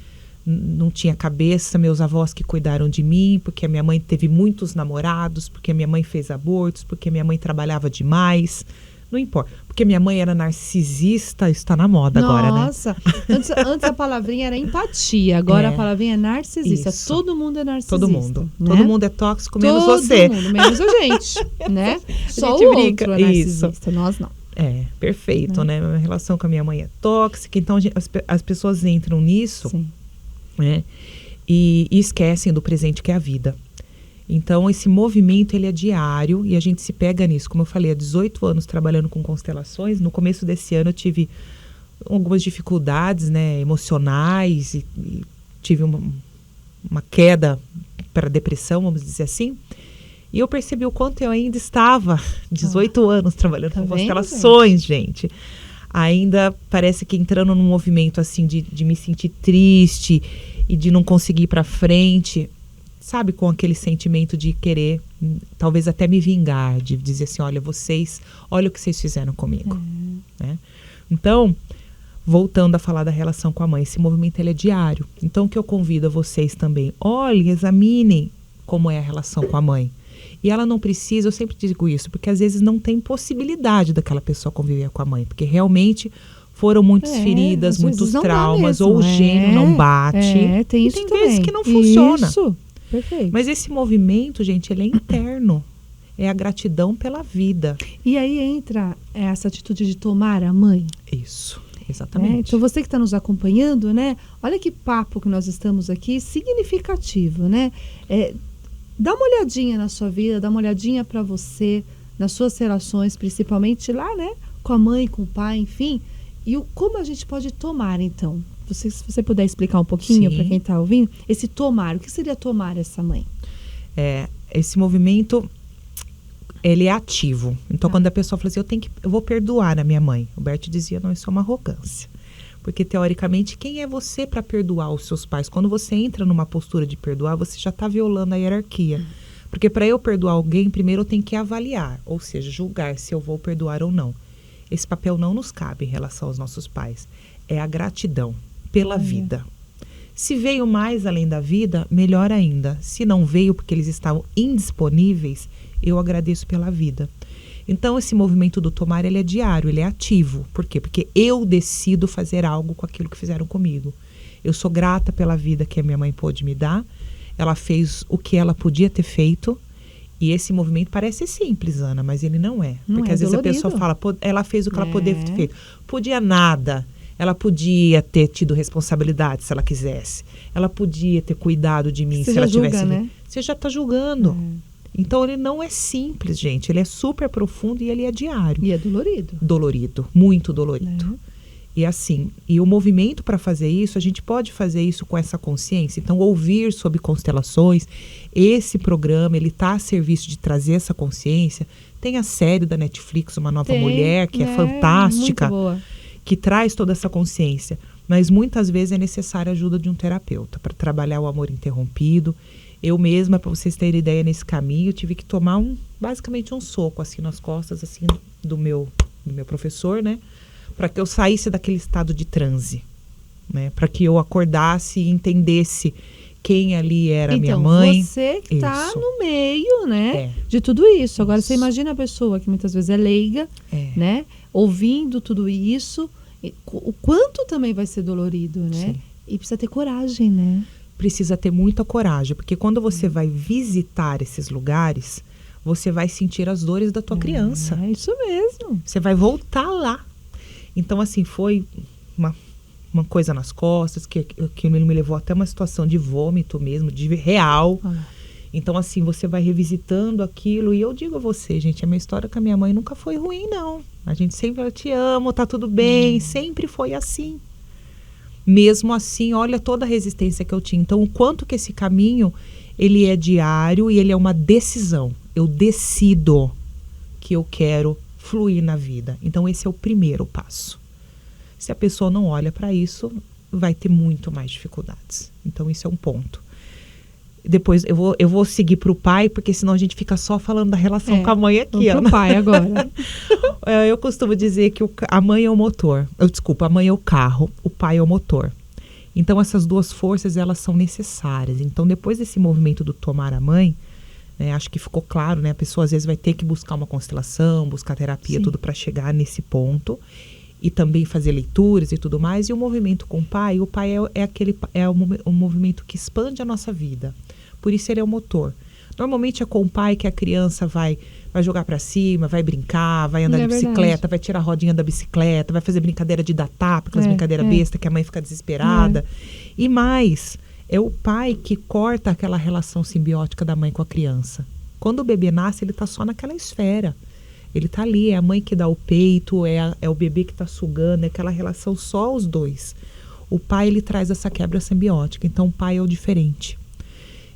não tinha cabeça, meus avós que cuidaram de mim, porque a minha mãe teve muitos namorados, porque a minha mãe fez abortos, porque a minha mãe trabalhava demais. Não importa. Porque minha mãe era narcisista, isso está na moda agora, né? Nossa, antes a palavrinha era empatia, agora a palavrinha é narcisista. Isso. Todo mundo é narcisista. Todo mundo. Né? Todo mundo é tóxico, menos você. Todo mundo, menos a gente, né? Só gente o brinca. outro é narcisista, nós não. Perfeito, né? Minha relação com a minha mãe é tóxica, então as pessoas entram nisso, Sim. né? E esquecem do presente que é a vida. Então, esse movimento, ele é diário e a gente se pega nisso. Como eu falei, há 18 anos trabalhando com constelações. No começo desse ano eu tive algumas dificuldades, né, emocionais e tive uma queda para depressão, vamos dizer assim. E eu percebi o quanto eu ainda estava 18 anos trabalhando com constelações, gente. Ainda parece que entrando num movimento assim de me sentir triste e de não conseguir ir para frente, sabe, com aquele sentimento de querer talvez até me vingar, de dizer assim, olha o que vocês fizeram comigo, né? Então, voltando a falar da relação com a mãe, esse movimento ele é diário. Então, o que eu convido a vocês também, olhem, examinem como é a relação com a mãe. E ela não precisa, eu sempre digo isso, porque às vezes não tem possibilidade daquela pessoa conviver com a mãe, porque realmente foram muitas feridas, muitos traumas, ou o gênio não bate. Tem isso tem também. vezes que não funciona. Isso, perfeito. Mas esse movimento, gente, ele é interno. É a gratidão pela vida. E aí entra essa atitude de tomar a mãe. Isso, exatamente. Então você que está nos acompanhando, né? Olha que papo que nós estamos aqui, significativo, né? Dá uma olhadinha na sua vida, dá uma olhadinha para você, nas suas relações, principalmente lá, né? Com a mãe, com o pai, enfim. E como a gente pode tomar, então? Se você puder explicar um pouquinho para quem está ouvindo, esse tomar, o que seria tomar essa mãe? Esse movimento, ele é ativo. Então, quando a pessoa fala assim, eu vou perdoar a minha mãe. O Bert dizia, não, isso é uma arrogância. Porque, teoricamente, quem é você para perdoar os seus pais? Quando você entra numa postura de perdoar, você já está violando a hierarquia. Porque para eu perdoar alguém, primeiro eu tenho que avaliar, ou seja, julgar se eu vou perdoar ou não. Esse papel não nos cabe em relação aos nossos pais. É a gratidão pela vida. Se veio mais além da vida, melhor ainda. Se não veio porque eles estavam indisponíveis, eu agradeço pela vida. Então, esse movimento do tomar, ele é diário, ele é ativo. Por quê? Porque eu decido fazer algo com aquilo que fizeram comigo. Eu sou grata pela vida que a minha mãe pôde me dar. Ela fez o que ela podia ter feito. E esse movimento parece simples, Ana, mas ele não é. Porque às vezes a pessoa fala, ela fez o que ela podia ter feito. Podia nada. Ela podia ter tido responsabilidade se ela quisesse. Ela podia ter cuidado de mim se ela tivesse... Né? Você já está julgando. Então, ele não é simples, gente. Ele é super profundo e ele é diário. E é dolorido. Dolorido, muito dolorido. E assim, e o movimento para fazer isso, a gente pode fazer isso com essa consciência. Então, ouvir sobre constelações, esse programa, ele está a serviço de trazer essa consciência. Tem a série da Netflix, Uma Nova Mulher, que é fantástica, que traz toda essa consciência. Mas muitas vezes é necessária a ajuda de um terapeuta para trabalhar o amor interrompido. Eu mesma, para vocês terem ideia, nesse caminho, tive que tomar basicamente um soco assim nas costas assim do meu professor, né? Para que eu saísse daquele estado de transe, né? Para que eu acordasse e entendesse quem ali era a minha mãe. Você que está no meio, né? De tudo isso. Agora, você imagina a pessoa que muitas vezes é leiga, né? Ouvindo tudo isso, o quanto também vai ser dolorido, né? Sim. E precisa ter coragem, né? Precisa ter muita coragem, porque quando você vai visitar esses lugares, você vai sentir as dores da tua criança. É isso mesmo. Você vai voltar lá. Então, assim, foi uma coisa nas costas, que me levou até uma situação de vômito mesmo, de real. Então, assim, você vai revisitando aquilo. E eu digo a você, gente, a minha história com a minha mãe nunca foi ruim, não. A gente sempre, eu te amo, tá tudo bem. Sempre foi assim. Mesmo assim, olha toda a resistência que eu tinha. Então, o quanto que esse caminho, ele é diário e ele é uma decisão. Eu decido que eu quero fluir na vida. Então, esse é o primeiro passo. Se a pessoa não olha para isso, vai ter muito mais dificuldades. Então, isso é um ponto. Depois, eu vou seguir para o pai, porque senão a gente fica só falando da relação com a mãe aqui. Vamos pro pai agora. Eu costumo dizer que a mãe é o motor. A mãe é o carro, o pai é o motor. Então, essas duas forças, elas são necessárias. Então, depois desse movimento do tomar a mãe, né, acho que ficou claro, né? A pessoa, às vezes, vai ter que buscar uma constelação, buscar terapia, tudo para chegar nesse ponto. E também fazer leituras e tudo mais. E o movimento com o pai é um movimento que expande a nossa vida. Por isso ele é o motor. Normalmente é com o pai que a criança vai jogar pra cima, vai brincar, vai andar de bicicleta, verdade. vai tirar a rodinha da bicicleta, vai fazer brincadeira de dar tapa, aquelas brincadeiras besta que a mãe fica desesperada. E mais, é o pai que corta aquela relação simbiótica da mãe com a criança. Quando o bebê nasce, ele tá só naquela esfera. Ele tá ali, é a mãe que dá o peito, é o bebê que tá sugando, é aquela relação só os dois. O pai, ele traz essa quebra simbiótica, então o pai é o diferente.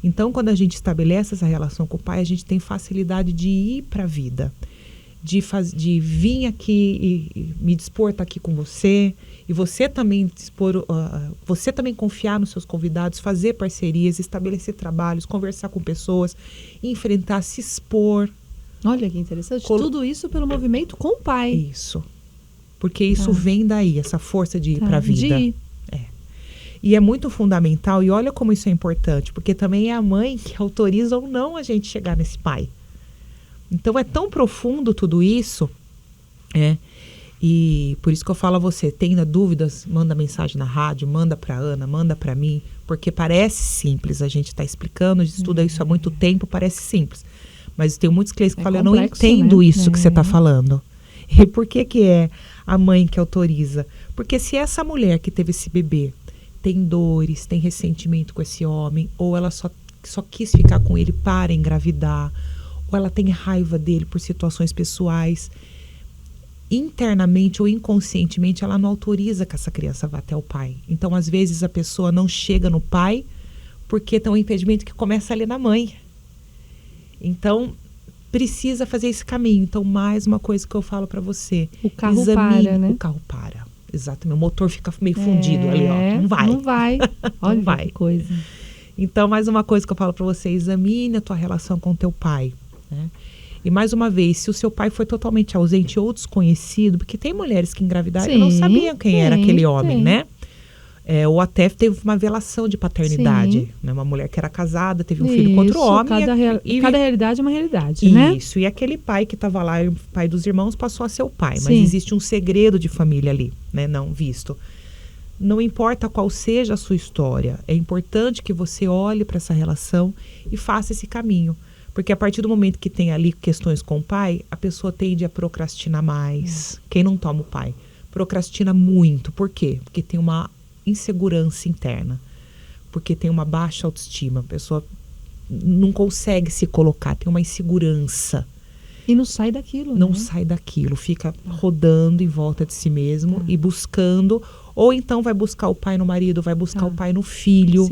Então, quando a gente estabelece essa relação com o pai, a gente tem facilidade de ir para a vida, de vir aqui e me dispor estar aqui com você, e você também você também confiar nos seus convidados, fazer parcerias, estabelecer trabalhos, conversar com pessoas, enfrentar, se expor. Olha que interessante. Tudo isso pelo movimento com o pai. Isso. Porque isso vem daí, essa força de ir para a vida. De ir. E é muito fundamental, e olha como isso é importante, porque também é a mãe que autoriza ou não a gente chegar nesse pai. Então é tão profundo tudo isso, e por isso que eu falo a você, tenha dúvidas, manda mensagem na rádio, manda para Ana, manda para mim, porque parece simples, a gente está explicando, estuda isso há muito tempo, parece simples. Mas tem muitos clientes que falam, eu não entendo isso que você está falando. E por que é a mãe que autoriza? Porque se essa mulher que teve esse bebê tem dores, tem ressentimento com esse homem, ou ela só quis ficar com ele para engravidar, ou ela tem raiva dele por situações pessoais, internamente ou inconscientemente ela não autoriza que essa criança vá até o pai. Então, às vezes, a pessoa não chega no pai porque tem um impedimento que começa ali na mãe. Então, precisa fazer esse caminho. Então, mais uma coisa que eu falo para você. O carro para, né? O carro para. Exatamente, o motor fica meio fundido ali, ó. Não vai. Não vai. Olha não vai. Que coisa. Então, mais uma coisa que eu falo para você, examine a tua relação com o teu pai, né? E mais uma vez, se o seu pai foi totalmente ausente ou desconhecido, porque tem mulheres que engravidaram e não sabiam quem era aquele homem, né? Ou até teve uma velação de paternidade, né? Uma mulher que era casada, teve um filho com outro homem. Cada realidade é uma realidade, né? Isso, e aquele pai que estava lá, o pai dos irmãos, passou a ser o pai. Mas existe um segredo de família ali, né? Não visto. Não importa qual seja a sua história, é importante que você olhe para essa relação e faça esse caminho. Porque a partir do momento que tem ali questões com o pai, a pessoa tende a procrastinar mais. Quem não toma o pai procrastina muito. Por quê? Porque tem uma insegurança interna, porque tem uma baixa autoestima, a pessoa não consegue se colocar, tem uma insegurança e não sai daquilo, não sai daquilo, fica rodando em volta de si mesmo e buscando, ou então vai buscar o pai no marido, vai buscar o pai no filho.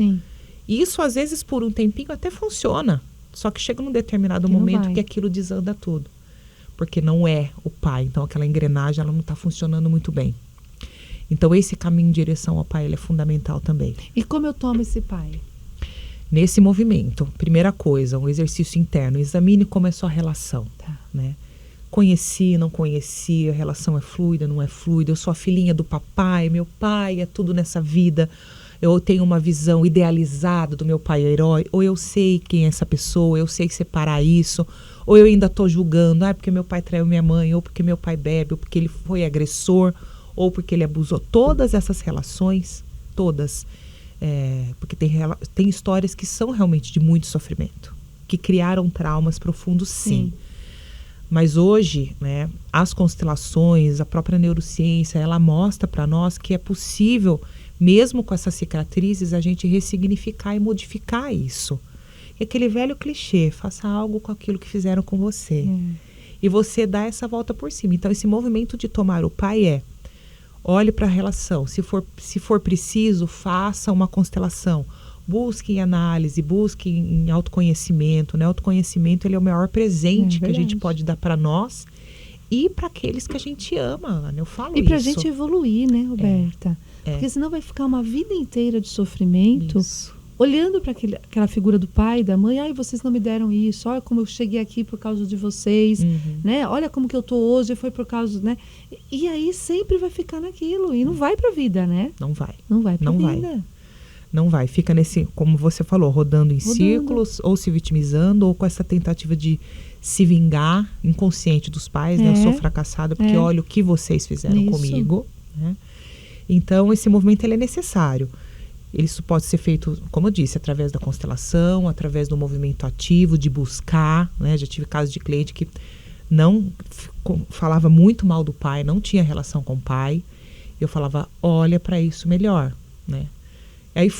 E isso às vezes por um tempinho até funciona, só que chega num determinado momento que aquilo desanda tudo, porque não é o pai, então aquela engrenagem ela não está funcionando muito bem. Então, esse caminho em direção ao pai ele é fundamental também. E como eu tomo esse pai? Nesse movimento, primeira coisa, um exercício interno. Examine como é a sua relação. Né? Conheci, não conheci, a relação é fluida, não é fluida. Eu sou a filhinha do papai, meu pai é tudo nessa vida. Eu tenho uma visão idealizada do meu pai herói. Ou eu sei quem é essa pessoa, eu sei separar isso. Ou eu ainda estou julgando, porque meu pai traiu minha mãe, ou porque meu pai bebe, ou porque ele foi agressor, ou porque ele abusou. Todas essas relações, todas, porque tem histórias que são realmente de muito sofrimento, que criaram traumas profundos, sim. Mas hoje, né, as constelações, a própria neurociência, ela mostra para nós que é possível, mesmo com essas cicatrizes, a gente ressignificar e modificar isso. E aquele velho clichê, faça algo com aquilo que fizeram com você. E você dá essa volta por cima. Então, esse movimento de tomar o pai olhe para a relação. Se for preciso, faça uma constelação. Busque em análise, busque em autoconhecimento. Né? Autoconhecimento ele é o maior presente que a gente pode dar para nós e para aqueles que a gente ama, Ana. Eu falo isso. E para a gente evoluir, né, Roberta? Porque senão vai ficar uma vida inteira de sofrimento. Olhando para aquela figura do pai, da mãe, ai, vocês não me deram isso, olha como eu cheguei aqui por causa de vocês, né? Olha como que eu tô hoje, foi por causa, né? E aí sempre vai ficar naquilo e não vai pra vida, né? Não vai. Não vai pra vida. Não vai. Fica nesse, como você falou, rodando em círculos, ou se vitimizando, ou com essa tentativa de se vingar, inconsciente dos pais, né? Eu sou fracassada porque olha o que vocês fizeram comigo, né? Então, esse movimento ele é necessário. Isso pode ser feito, como eu disse, através da constelação, através do movimento ativo, de buscar, né? Já tive casos de cliente que não falava muito mal do pai, não tinha relação com o pai. Eu falava, olha para isso melhor, né? Aí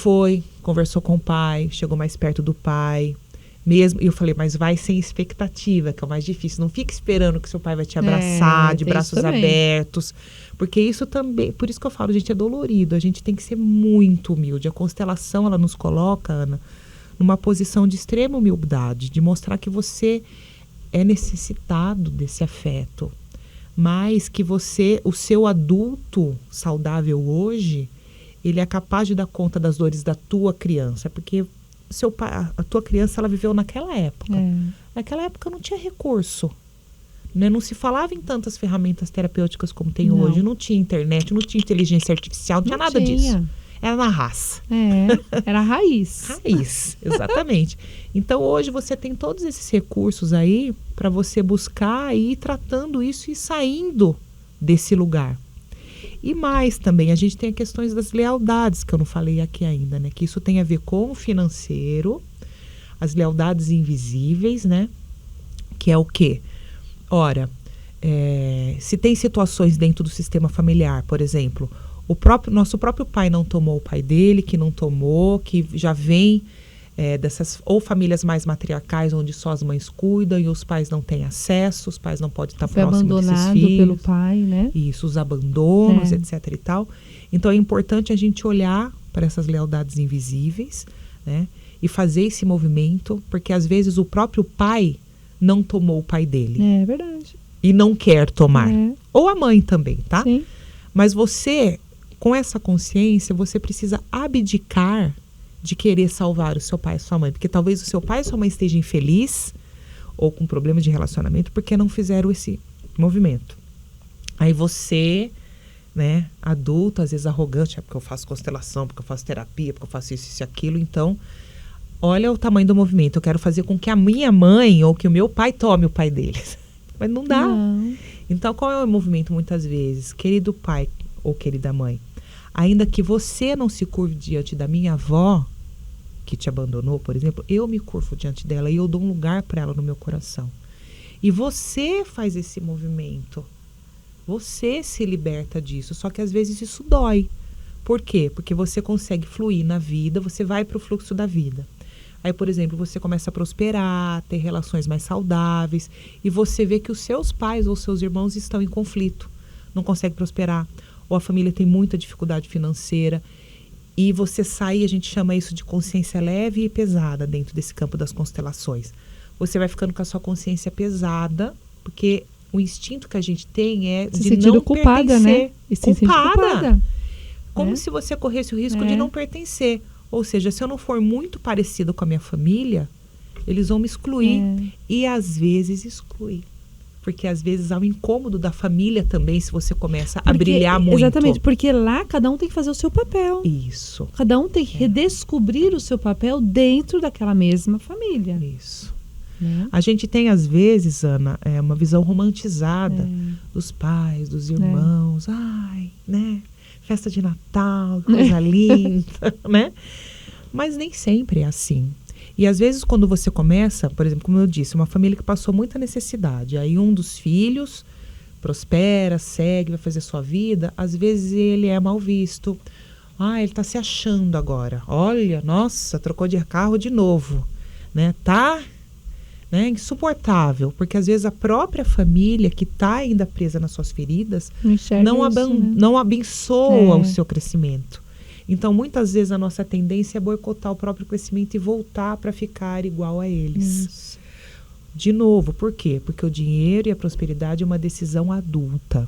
conversou com o pai, chegou mais perto do pai. Mesmo, e eu falei, mas vai sem expectativa, que é o mais difícil. Não fique esperando que seu pai vai te abraçar de braços abertos. Porque isso também, por isso que eu falo, gente, é dolorido. A gente tem que ser muito humilde. A constelação, ela nos coloca, Ana, numa posição de extrema humildade, de mostrar que você é necessitado desse afeto. Mas que o seu adulto saudável hoje, ele é capaz de dar conta das dores da tua criança. Porque seu pai, a tua criança, ela viveu naquela época. Naquela época não tinha recurso, né? Não se falava em tantas ferramentas terapêuticas como tem hoje. Não tinha internet, não tinha inteligência artificial, não tinha nada disso. Era na raça. Era a raiz. Raiz, exatamente. Então hoje você tem todos esses recursos aí para você buscar e ir tratando isso e saindo desse lugar. E mais também, a gente tem questões das lealdades, que eu não falei aqui ainda, né? Que isso tem a ver com o financeiro, as lealdades invisíveis, né? Que é o quê? Ora, se tem situações dentro do sistema familiar, por exemplo, nosso próprio pai não tomou o pai dele, que não tomou, que já vem dessas ou famílias mais matriarcais, onde só as mães cuidam e os pais não têm acesso, os pais não podem estar próximos desses filhos. Pelo pai, né? Isso, os abandonos, etc. e tal. Então é importante a gente olhar para essas lealdades invisíveis, né? E fazer esse movimento, porque às vezes o próprio pai não tomou o pai dele. É verdade. E não quer tomar. Ou a mãe também, tá? Sim. Mas você, com essa consciência, você precisa abdicar de querer salvar o seu pai e sua mãe. Porque talvez o seu pai e sua mãe estejam infeliz ou com problema de relacionamento porque não fizeram esse movimento. Aí você, né, adulto, às vezes arrogante, porque eu faço constelação, porque eu faço terapia, porque eu faço isso e aquilo. Então, olha o tamanho do movimento. Eu quero fazer com que a minha mãe ou que o meu pai tome o pai deles. Mas não dá. Não. Então, qual é o movimento muitas vezes? Querido pai ou querida mãe, ainda que você não se curve diante da minha avó, que te abandonou, por exemplo, eu me curvo diante dela e eu dou um lugar para ela no meu coração. E você faz esse movimento. Você se liberta disso. Só que às vezes isso dói. Por quê? Porque você consegue fluir na vida, você vai para o fluxo da vida. Aí, por exemplo, você começa a prosperar, ter relações mais saudáveis e você vê que os seus pais ou seus irmãos estão em conflito, não conseguem prosperar, ou a família tem muita dificuldade financeira e você sai, a gente chama isso de consciência leve e pesada dentro desse campo das constelações. Você vai ficando com a sua consciência pesada, porque o instinto que a gente tem é se de sentindo não culpada, pertencer. né? E se sentir culpada. Como se você corresse o risco de não pertencer. Ou seja, se eu não for muito parecido com a minha família, eles vão me excluir. E às vezes exclui. Porque às vezes há um incômodo da família também, se você começa a brilhar muito. Exatamente, porque lá cada um tem que fazer o seu papel. Isso. Cada um tem que redescobrir o seu papel dentro daquela mesma família. Isso. A gente tem, às vezes, Ana, uma visão romantizada dos pais, dos irmãos. Ai, né? Festa de Natal, coisa linda, né? Mas nem sempre é assim. E às vezes quando você começa, por exemplo, como eu disse, uma família que passou muita necessidade, aí um dos filhos prospera, segue, vai fazer sua vida, às vezes ele é mal visto. Ah, ele tá se achando agora. Olha, nossa, trocou de carro de novo, né? Tá, né, insuportável, porque às vezes a própria família que está ainda presa nas suas feridas não abençoa o seu crescimento. Então, muitas vezes a nossa tendência é boicotar o próprio crescimento e voltar para ficar igual a eles. Isso. De novo, por quê? Porque o dinheiro e a prosperidade é uma decisão adulta.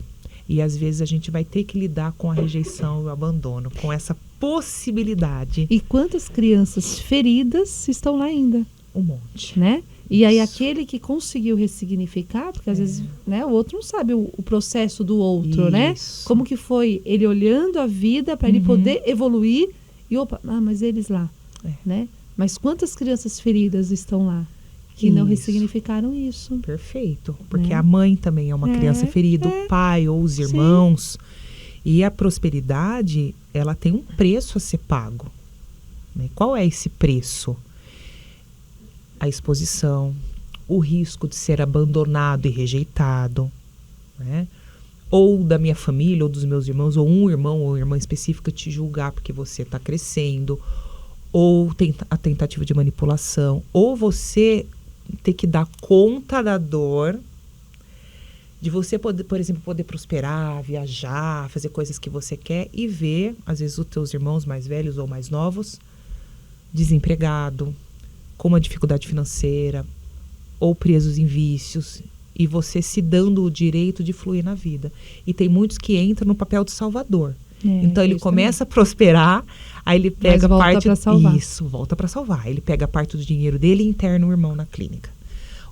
E às vezes a gente vai ter que lidar com a rejeição e o abandono, com essa possibilidade. E quantas crianças feridas estão lá ainda? Um monte. Né? E aí aquele que conseguiu ressignificar, porque às vezes, né, o outro não sabe o processo do outro, né? Como que foi ele olhando a vida para ele poder evoluir e mas eles lá, né? Mas quantas crianças feridas estão lá que não ressignificaram isso? Perfeito, porque a mãe também é uma criança ferida, o pai ou os irmãos. E a prosperidade, ela tem um preço a ser pago. né? Qual é esse preço? A exposição, o risco de ser abandonado e rejeitado, né? Ou da minha família, ou dos meus irmãos, ou um irmão ou irmã específica te julgar porque você está crescendo, ou a tentativa de manipulação, ou você ter que dar conta da dor de você poder, por exemplo, poder prosperar, viajar, fazer coisas que você quer e ver, às vezes, os teus irmãos mais velhos ou mais novos desempregado, com uma dificuldade financeira, ou presos em vícios, e você se dando o direito de fluir na vida. E tem muitos que entram no papel de salvador. Então ele começa a prosperar, aí ele pega parte... pra salvar. Isso, volta para salvar. Ele pega parte do dinheiro dele e interna o irmão na clínica.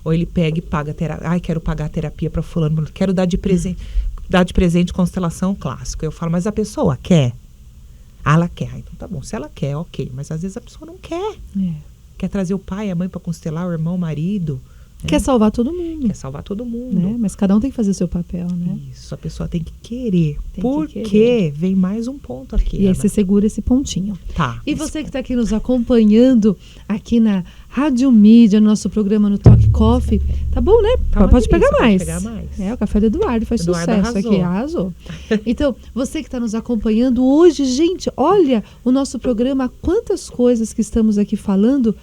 Ou ele pega e paga terapia. Ai, quero pagar a terapia para fulano, quero dar de presente constelação clássico. Eu falo, mas a pessoa quer? Ah, ela quer. Então tá bom, se ela quer, ok. Mas às vezes a pessoa não quer. Quer trazer o pai, a mãe para constelar, o irmão, o marido. Quer salvar todo mundo. Quer salvar todo mundo. Né? Mas cada um tem que fazer o seu papel, né? Isso, a pessoa tem que querer. Tem Porque que querer. vem mais um ponto aqui. E aí Ana. você segura esse pontinho. Tá. E você que está aqui nos acompanhando, aqui na Rádio Mídia, no nosso programa no Talk Coffee, tá bom, né? Tá uma pode pegar delícia, mais. pode pegar mais. É, o café do Eduardo faz Eduardo sucesso arrasou. aqui, arrasou. Então, você que está nos acompanhando hoje, gente, olha o nosso programa, quantas coisas que estamos aqui falando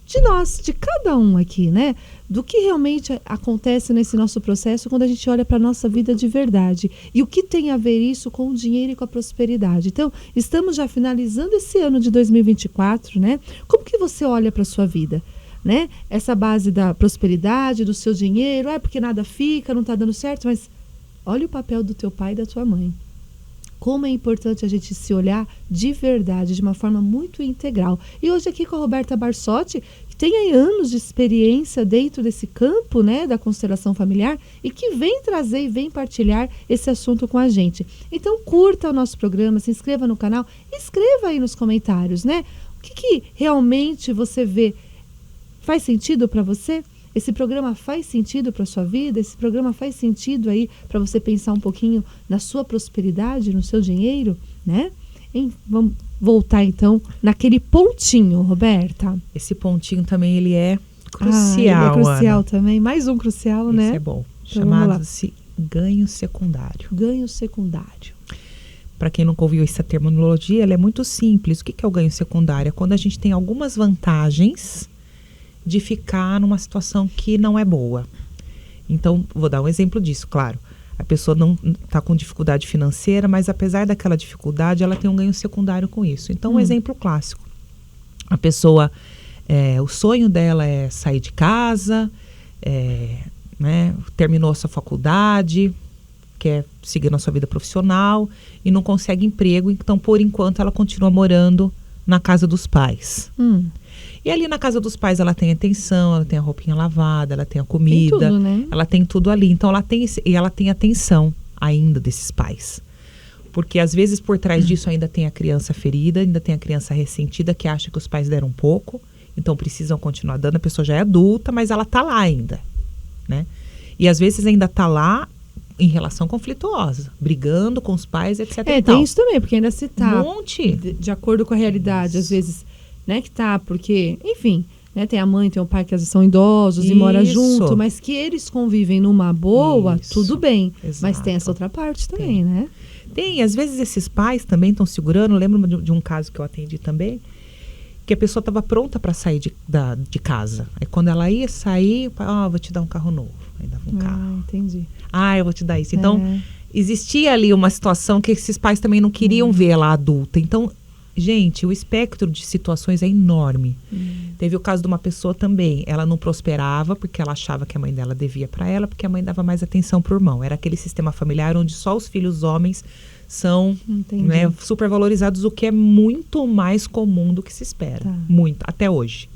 de nós, de cada um aqui, né? Do que realmente acontece nesse nosso processo quando a gente olha para a nossa vida de verdade. E o que tem a ver isso com o dinheiro e com a prosperidade. Então, estamos já finalizando esse ano de 2024, né? Como que você olha para a sua vida? Né? Essa base da prosperidade, do seu dinheiro, porque nada fica, não está dando certo, mas olha o papel do teu pai e da tua mãe. Como é importante a gente se olhar de verdade, de uma forma muito integral. E hoje aqui com a Roberta Barsotti, que tem aí anos de experiência dentro desse campo, né, da constelação familiar, e que vem trazer e vem partilhar esse assunto com a gente. Então curta o nosso programa, se inscreva no canal, escreva aí nos comentários, né? O que realmente você vê faz sentido para você? Esse programa faz sentido para a sua vida? Esse programa faz sentido aí para você pensar um pouquinho na sua prosperidade, no seu dinheiro, né? Vamos voltar então naquele pontinho, Roberta. Esse pontinho também, ele é Ele crucial, é crucial Ana. também. Mais um crucial, né? Esse é bom. Então, vamos lá. Chamado-se ganho secundário. Ganho secundário. Para quem nunca ouviu essa terminologia, ela é muito simples. O que é o ganho secundário? É quando a gente tem algumas vantagens de ficar numa situação que não é boa. Então, vou dar um exemplo disso, claro. A pessoa não está com dificuldade financeira, mas apesar daquela dificuldade, ela tem um ganho secundário com isso. Então, um exemplo clássico. A pessoa, o sonho dela é sair de casa, né, terminou a sua faculdade, quer seguir na sua vida profissional e não consegue emprego. Então, por enquanto, ela continua morando na casa dos pais. E ali na casa dos pais ela tem atenção, ela tem a roupinha lavada, ela tem a comida, Tem tudo, né? ela tem tudo ali. Então ela tem atenção ainda desses pais. Porque às vezes por trás disso ainda tem a criança ferida, ainda tem a criança ressentida que acha que os pais deram pouco, então precisam continuar dando. A pessoa já é adulta, mas ela tá lá ainda, né? E às vezes ainda tá lá em relação conflituosa, brigando com os pais, etc. e tal. Tem isso também, porque ainda se tá Um monte. de acordo com a realidade, às vezes, né, que tá, porque, enfim, né, tem a mãe, tem o pai que às vezes são idosos e moram Isso. junto, mas que eles convivem numa boa, Isso. tudo bem. Exato. Mas tem essa outra parte também, né? Tem, às vezes esses pais também estão segurando. Lembro de um caso que eu atendi também, que a pessoa estava pronta para sair de casa. Aí quando ela ia sair, o pai, vou te dar um carro novo. Aí dava um carro. Entendi. Eu vou te dar isso. Então, existia ali uma situação que esses pais também não queriam ver ela adulta. Então, gente, o espectro de situações é enorme. Teve o caso de uma pessoa também. Ela não prosperava porque ela achava que a mãe dela devia para ela, porque a mãe dava mais atenção pro irmão. Era aquele sistema familiar onde só os filhos homens são, né, supervalorizados, o que é muito mais comum do que se espera. Tá. Muito, até hoje.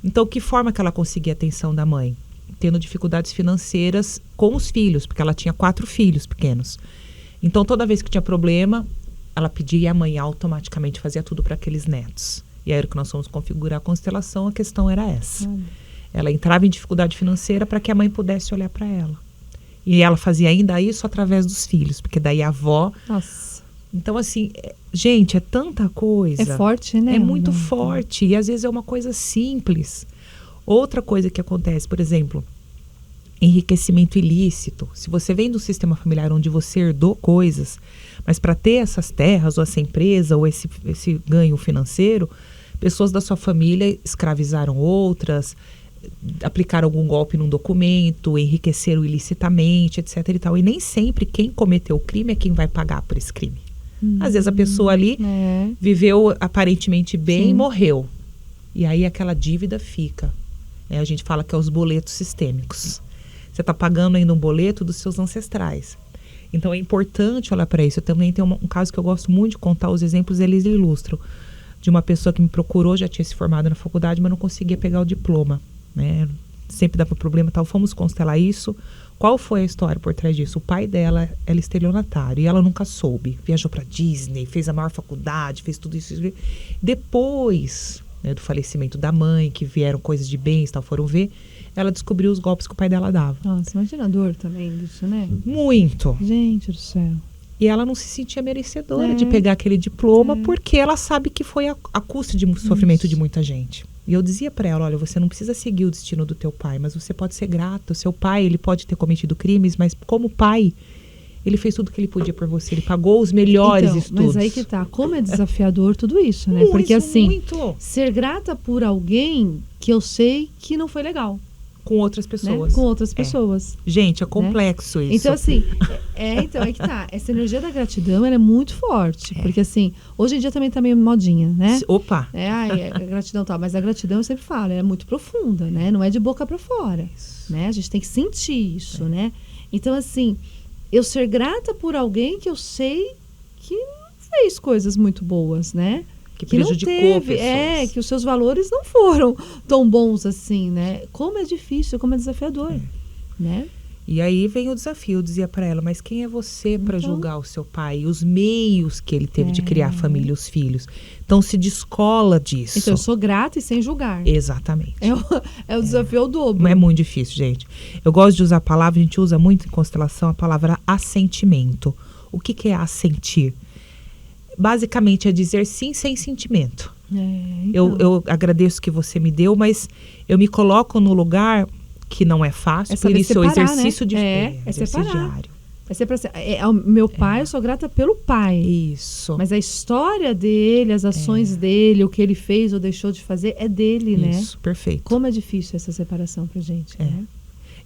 Então, que forma que ela conseguia a atenção da mãe? Tendo dificuldades financeiras com os filhos, porque ela tinha 4 filhos pequenos. Então, toda vez que tinha problema, ela pedia e a mãe automaticamente fazia tudo para aqueles netos. E aí, que nós fomos configurar a constelação, a questão era essa. Ela entrava em dificuldade financeira para que a mãe pudesse olhar para ela. E ela fazia ainda isso através dos filhos, porque daí a avó, Nossa. Então, assim, gente, é tanta coisa. É forte, né? É muito Ana? forte. E às vezes é uma coisa simples. Outra coisa que acontece, por exemplo, enriquecimento ilícito. Se você vem do sistema familiar onde você herdou coisas, mas para ter essas terras, ou essa empresa, ou esse ganho financeiro, pessoas da sua família escravizaram outras, aplicaram algum golpe num documento, enriqueceram ilicitamente, etc. e tal. E nem sempre quem cometeu o crime é quem vai pagar por esse crime. Às vezes a pessoa ali viveu aparentemente bem e morreu. E aí aquela dívida fica. A gente fala que é os boletos sistêmicos. Você está pagando ainda um boleto dos seus ancestrais. Então é importante olhar para isso. Eu também tenho um caso que eu gosto muito de contar, os exemplos eles ilustram. De uma pessoa que me procurou, já tinha se formado na faculdade, mas não conseguia pegar o diploma, né? Sempre dava problema e tal. Fomos constelar isso. Qual foi a história por trás disso? O pai dela era estelionatário e ela nunca soube. Viajou para Disney, fez a maior faculdade, fez tudo isso. Depois, né, do falecimento da mãe, que vieram coisas de bens e tal, foram ver, ela descobriu os golpes que o pai dela dava. Nossa, imagina a dor também disso, né? Muito. Gente do céu. E ela não se sentia merecedora de pegar aquele diploma porque ela sabe que foi a custa de sofrimento de muita gente. E eu dizia para ela, olha, você não precisa seguir o destino do teu pai, mas você pode ser grata. O seu pai, ele pode ter cometido crimes, mas como pai, ele fez tudo o que ele podia por você. Ele pagou os melhores estudos. Mas aí que tá, como é desafiador tudo isso, né? Muito, porque assim, muito. ser grata por alguém que eu sei que não foi legal. Com outras pessoas. Né? Com outras pessoas. Gente, é complexo isso. Então, assim, então é que tá. Essa energia da gratidão, ela é muito forte. Porque, assim, hoje em dia também tá meio modinha, né? Opa! A gratidão tal. Mas a gratidão, eu sempre falo, é muito profunda, né? Não é de boca pra fora. Né? A gente tem que sentir isso, né? Então, assim, eu ser grata por alguém que eu sei que não fez coisas muito boas, né? Que prejudicou pessoas. Que os seus valores não foram tão bons assim, né? Como é difícil, como é desafiador, né? E aí vem o desafio, eu dizia para ela, mas quem é você para julgar o seu pai? Os meios que ele teve de criar a família e os filhos. Então se descola disso. Então eu sou grata e sem julgar. Exatamente. É o desafio ao dobro. É muito difícil, gente. Eu gosto de usar a palavra, a gente usa muito em constelação a palavra assentimento. O que é assentir? Basicamente é dizer sim sem sentimento. Então. Eu agradeço que você me deu, mas eu me coloco no lugar que não é fácil, por isso o exercício né? exercício diário. O meu pai, eu sou grata pelo pai. Isso. Mas a história dele, as ações dele, o que ele fez ou deixou de fazer, é dele, né? Isso, perfeito. Como é difícil essa separação pra gente, né?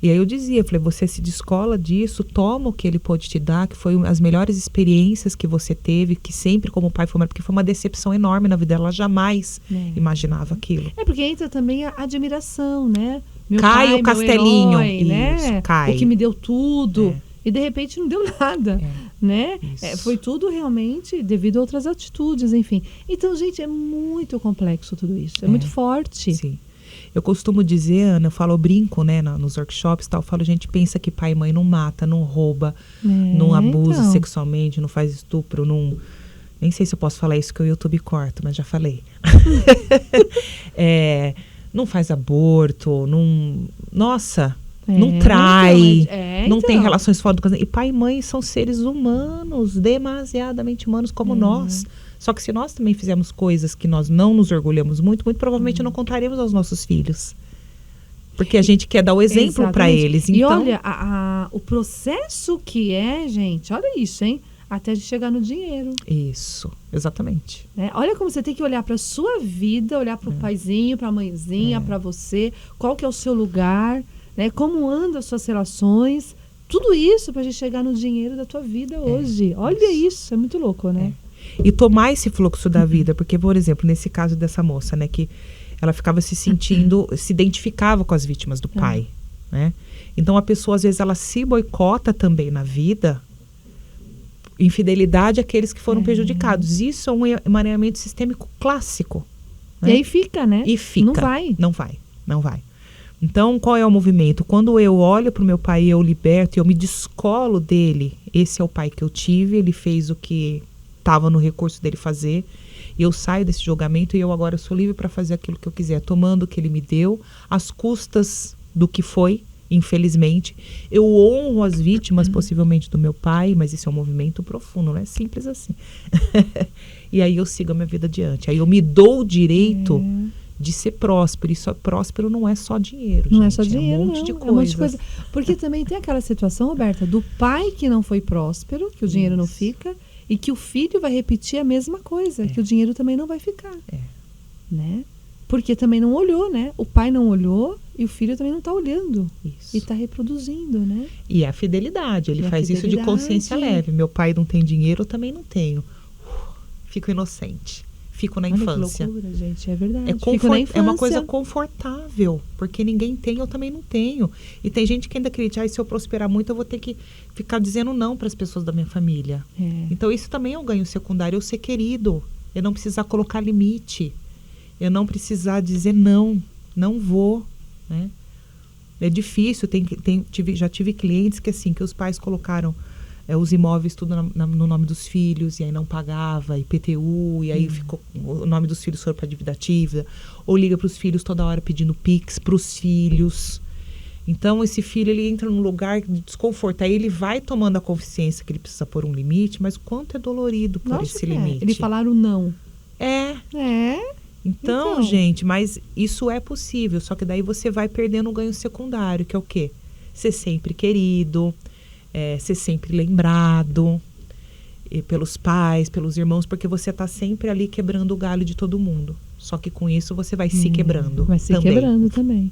E aí eu dizia, falei, você se descola disso, toma o que ele pode te dar, que foi as melhores experiências que você teve, que sempre como pai foi, porque foi uma decepção enorme na vida, ela jamais imaginava aquilo. Porque entra também a admiração, né? Meu cai pai, o castelinho, meu herói, né? Cai. O que me deu tudo. E de repente não deu nada, né? Foi tudo realmente devido a outras atitudes, enfim. Então, gente, é muito complexo tudo isso, é muito forte. Sim. Eu costumo dizer, Ana, eu brinco, né, nos workshops e tal, eu falo, gente, pensa que pai e mãe não mata, não rouba, não abusa sexualmente, não faz estupro, não... Nem sei se eu posso falar isso que o YouTube corta, mas já falei. Não faz aborto, não... Nossa, não trai, não tem relações fora do casamento. E pai e mãe são seres humanos, demasiadamente humanos como nós. Só que se nós também fizermos coisas que nós não nos orgulhamos muito provavelmente não contaremos aos nossos filhos. Porque a gente quer dar o exemplo para eles. Então... E olha, o processo que gente, olha isso, hein? Até de chegar no dinheiro. Isso, exatamente. Olha como você tem que olhar para sua vida, olhar para o paizinho, para a mãezinha, para você, qual que é o seu lugar, né? Como andam as suas relações, tudo isso para a gente chegar no dinheiro da tua vida hoje. Olha isso, é muito louco, né? E tomar esse fluxo da vida, porque, por exemplo, nesse caso dessa moça, né, que ela ficava se sentindo, se identificava com as vítimas do pai, né? Então a pessoa, às vezes, ela se boicota também na vida, infidelidade àqueles que foram prejudicados. Isso é um emaranhamento sistêmico clássico. Né? E aí fica, né? E fica. Não vai. Não vai. Então, qual é o movimento? Quando eu olho para o meu pai e eu liberto, eu me descolo dele. Esse é o pai que eu tive, ele fez o que estava no recurso dele fazer. E eu saio desse julgamento e eu agora sou livre para fazer aquilo que eu quiser, tomando o que ele me deu, às custas do que foi, infelizmente. Eu honro as vítimas, possivelmente, do meu pai, mas isso é um movimento profundo, não é simples assim. E aí eu sigo a minha vida adiante. Aí eu me dou o direito de ser próspero. E só próspero não é só dinheiro, Não gente. é só dinheiro, é um monte de não. É um monte de coisa. coisa. Porque também tem aquela situação, Roberta, do pai que não foi próspero, que o dinheiro não fica, e que o filho vai repetir a mesma coisa, que o dinheiro também não vai ficar. Né? Porque também não olhou, né? O pai não olhou e o filho também não está olhando. Isso. E está reproduzindo, né? E a fidelidade, ele faz isso de consciência leve. Meu pai não tem dinheiro, eu também não tenho. Fico inocente. Fico na infância. Que loucura, gente, é verdade. É uma coisa confortável, porque ninguém tem, eu também não tenho. E tem gente que ainda acredita, se eu prosperar muito, eu vou ter que ficar dizendo não para as pessoas da minha família. Então isso também é um ganho secundário, eu ser querido, eu não precisar colocar limite, eu não precisar dizer não vou, né? É difícil, já tive clientes que assim, que os pais colocaram os imóveis tudo no nome dos filhos, e aí não pagava, IPTU, e aí ficou, o nome dos filhos foi para dívida ativa, ou liga para os filhos toda hora pedindo Pix para os filhos. Então, esse filho, ele entra num lugar de desconforto, aí ele vai tomando a consciência que ele precisa pôr um limite, mas o quanto é dolorido por esse limite. Ele falaram não. Então, gente, mas isso é possível, só que daí você vai perdendo um ganho secundário, que é o quê? Ser sempre querido, ser sempre lembrado pelos pais, pelos irmãos, porque você está sempre ali quebrando o galho de todo mundo. Só que com isso você vai se quebrando. Vai se quebrando também.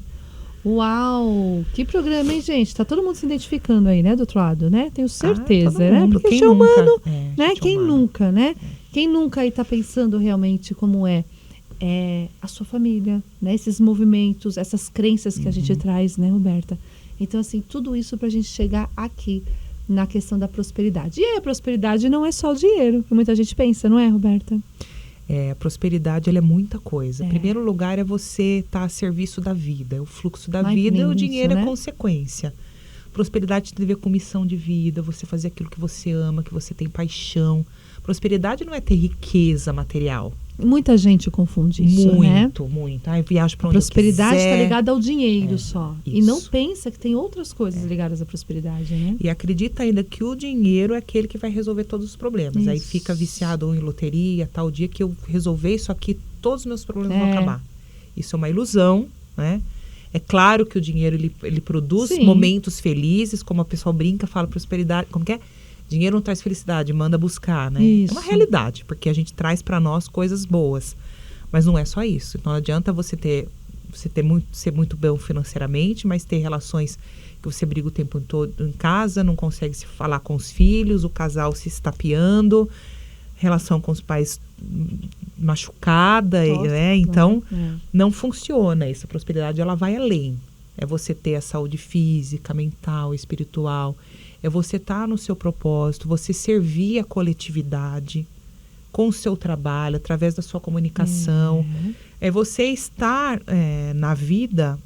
Uau! Que programa, hein, gente? Tá todo mundo se identificando aí, né, do outro lado, né? Tenho certeza, né? Porque quem é humano, né? Quem nunca, né? Quem nunca aí tá pensando realmente como é a sua família, né? Esses movimentos, essas crenças que a gente traz, né, Roberta? Então, assim, tudo isso pra gente chegar aqui na questão da prosperidade. E a prosperidade não é só o dinheiro, que muita gente pensa, não é, Roberta? A prosperidade, ela é muita coisa. Em primeiro lugar, é você estar a serviço da vida. O fluxo da vida e o dinheiro é consequência. Prosperidade tem a ver com missão de vida, você fazer aquilo que você ama, que você tem paixão. Prosperidade não é ter riqueza material. Muita gente confunde isso, né? Muito. Viajo para onde prosperidade está ligada ao dinheiro só. Isso. E não pensa que tem outras coisas ligadas à prosperidade, né? E acredita ainda que o dinheiro é aquele que vai resolver todos os problemas. Isso. Aí fica viciado em loteria, tal dia que eu resolver isso aqui, todos os meus problemas vão acabar. Isso é uma ilusão, né? É claro que o dinheiro, ele produz momentos felizes, como a pessoa brinca, fala prosperidade, como que é? Dinheiro não traz felicidade, manda buscar, né? Isso. É uma realidade, porque a gente traz para nós coisas boas. Mas não é só isso. Não adianta você ser muito bom financeiramente, mas ter relações que você briga o tempo todo em casa, não consegue se falar com os filhos, o casal se estapeando, relação com os pais machucada, né? Então, não funciona. Essa prosperidade, ela vai além. É você ter a saúde física, mental, espiritual. É você estar no seu propósito, você servir a coletividade com o seu trabalho, através da sua comunicação. É você estar na vida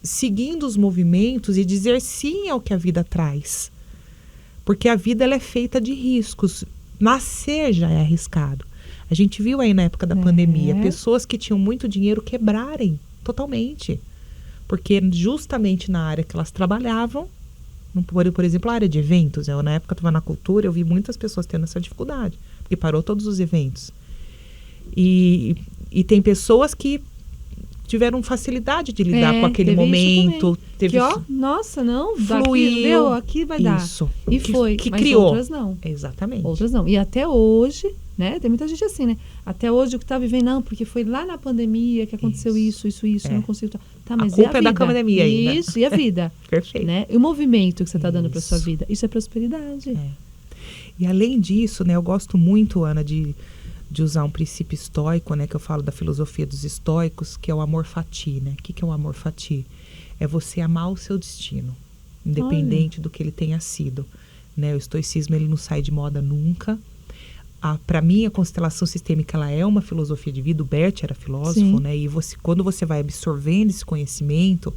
seguindo os movimentos e dizer sim ao que a vida traz. Porque a vida, ela é feita de riscos. Nascer já é arriscado. A gente viu aí na época da pandemia, pessoas que tinham muito dinheiro quebrarem totalmente. Porque justamente na área que elas trabalhavam, por exemplo, a área de eventos. Eu, na época, estava na cultura, eu vi muitas pessoas tendo essa dificuldade, porque parou todos os eventos. E tem pessoas que tiveram facilidade de lidar com aquele momento. Nossa, não, fluiu. Aqui vai dar. Isso. E foi, que mas criou. Outras não. Exatamente. Outras não. E até hoje, né, tem muita gente assim, né? Até hoje o que está vivendo, não, porque foi lá na pandemia que aconteceu isso, não consigo... Tá, mas a culpa é da pandemia ainda. Isso, e a vida. Perfeito. Né? E o movimento que você está dando para sua vida. Isso é prosperidade. E além disso, né, eu gosto muito, Ana, de usar um princípio estoico, né, que eu falo da filosofia dos estoicos, que é o amor fati, né? O que é o amor fati? É você amar o seu destino, independente do que ele tenha sido. Né? O estoicismo, ele não sai de moda nunca. Para mim, a constelação sistêmica, ela é uma filosofia de vida. O Bert era filósofo, né? E quando você vai absorvendo esse conhecimento,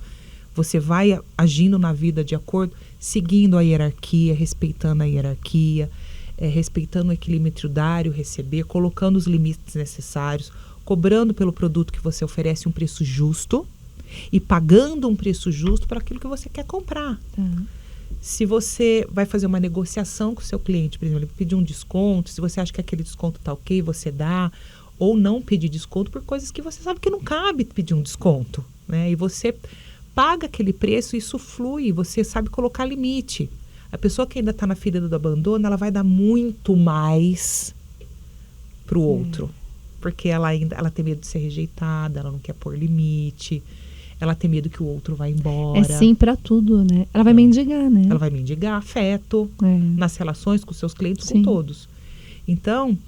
você vai agindo na vida de acordo, seguindo a hierarquia, respeitando a hierarquia, respeitando o equilíbrio dar e receber, colocando os limites necessários, cobrando pelo produto que você oferece um preço justo. e pagando um preço justo para aquilo que você quer comprar. Se você vai fazer uma negociação com o seu cliente, por exemplo, ele pedir um desconto, se você acha que aquele desconto está ok, você dá, ou não pedir desconto por coisas que você sabe que não cabe pedir um desconto, né? E você paga aquele preço e isso flui, você sabe colocar limite. A pessoa que ainda está na ferida do abandono, ela vai dar muito mais para o outro. Porque ela tem medo de ser rejeitada, ela não quer pôr limite, ela tem medo que o outro vá embora. É sim pra tudo, né? Ela vai mendigar, né? Ela vai mendigar afeto nas relações com seus clientes, Sim. com todos. Então,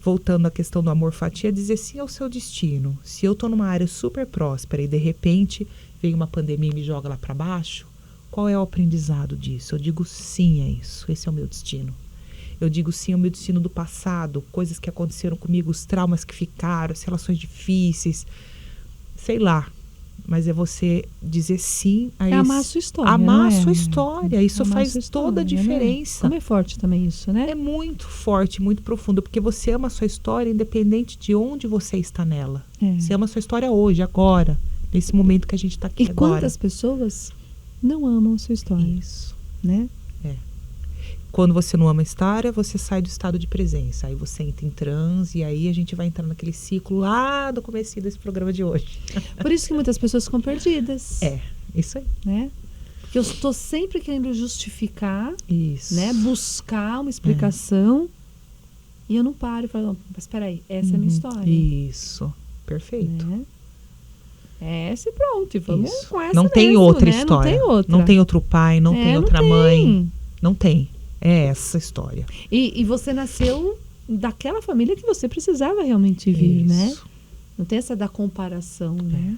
voltando à questão do amor-fatia, dizer sim ao seu destino. Se eu estou numa área super próspera e de repente vem uma pandemia e me joga lá para baixo, qual é o aprendizado disso? Eu digo sim a isso, esse é o meu destino. Eu digo sim ao meu destino do passado, coisas que aconteceram comigo, os traumas que ficaram, as relações difíceis, sei lá. Mas é você dizer sim a É esse... amar a sua história. Amar não a é? sua história. Isso Amar a faz sua toda a história, né? diferença. Como é forte também isso, né? É muito forte, muito profundo, porque você ama a sua história independente de onde você está nela. Você ama a sua história hoje, agora, nesse momento que a gente está aqui E agora. quantas pessoas não amam a sua história, Isso. né? Quando você não ama a história, você sai do estado de presença. Aí você entra em transe e aí a gente vai entrar naquele ciclo lá do começo desse programa de hoje. Por isso que muitas pessoas ficam perdidas. Isso aí. Né? Porque eu estou sempre querendo justificar, Isso. né? Buscar uma explicação. E eu não paro e falo, não, mas espera aí, essa é a minha história. Isso. Perfeito. Né? Essa e pronto. E vamos Isso. com essa Não tem mesmo, outra né? história. Não tem outra. Não tem outro pai, não tem outra mãe. Não tem. É essa história. E você nasceu daquela família que você precisava realmente vir, né? Não tem essa da comparação, né?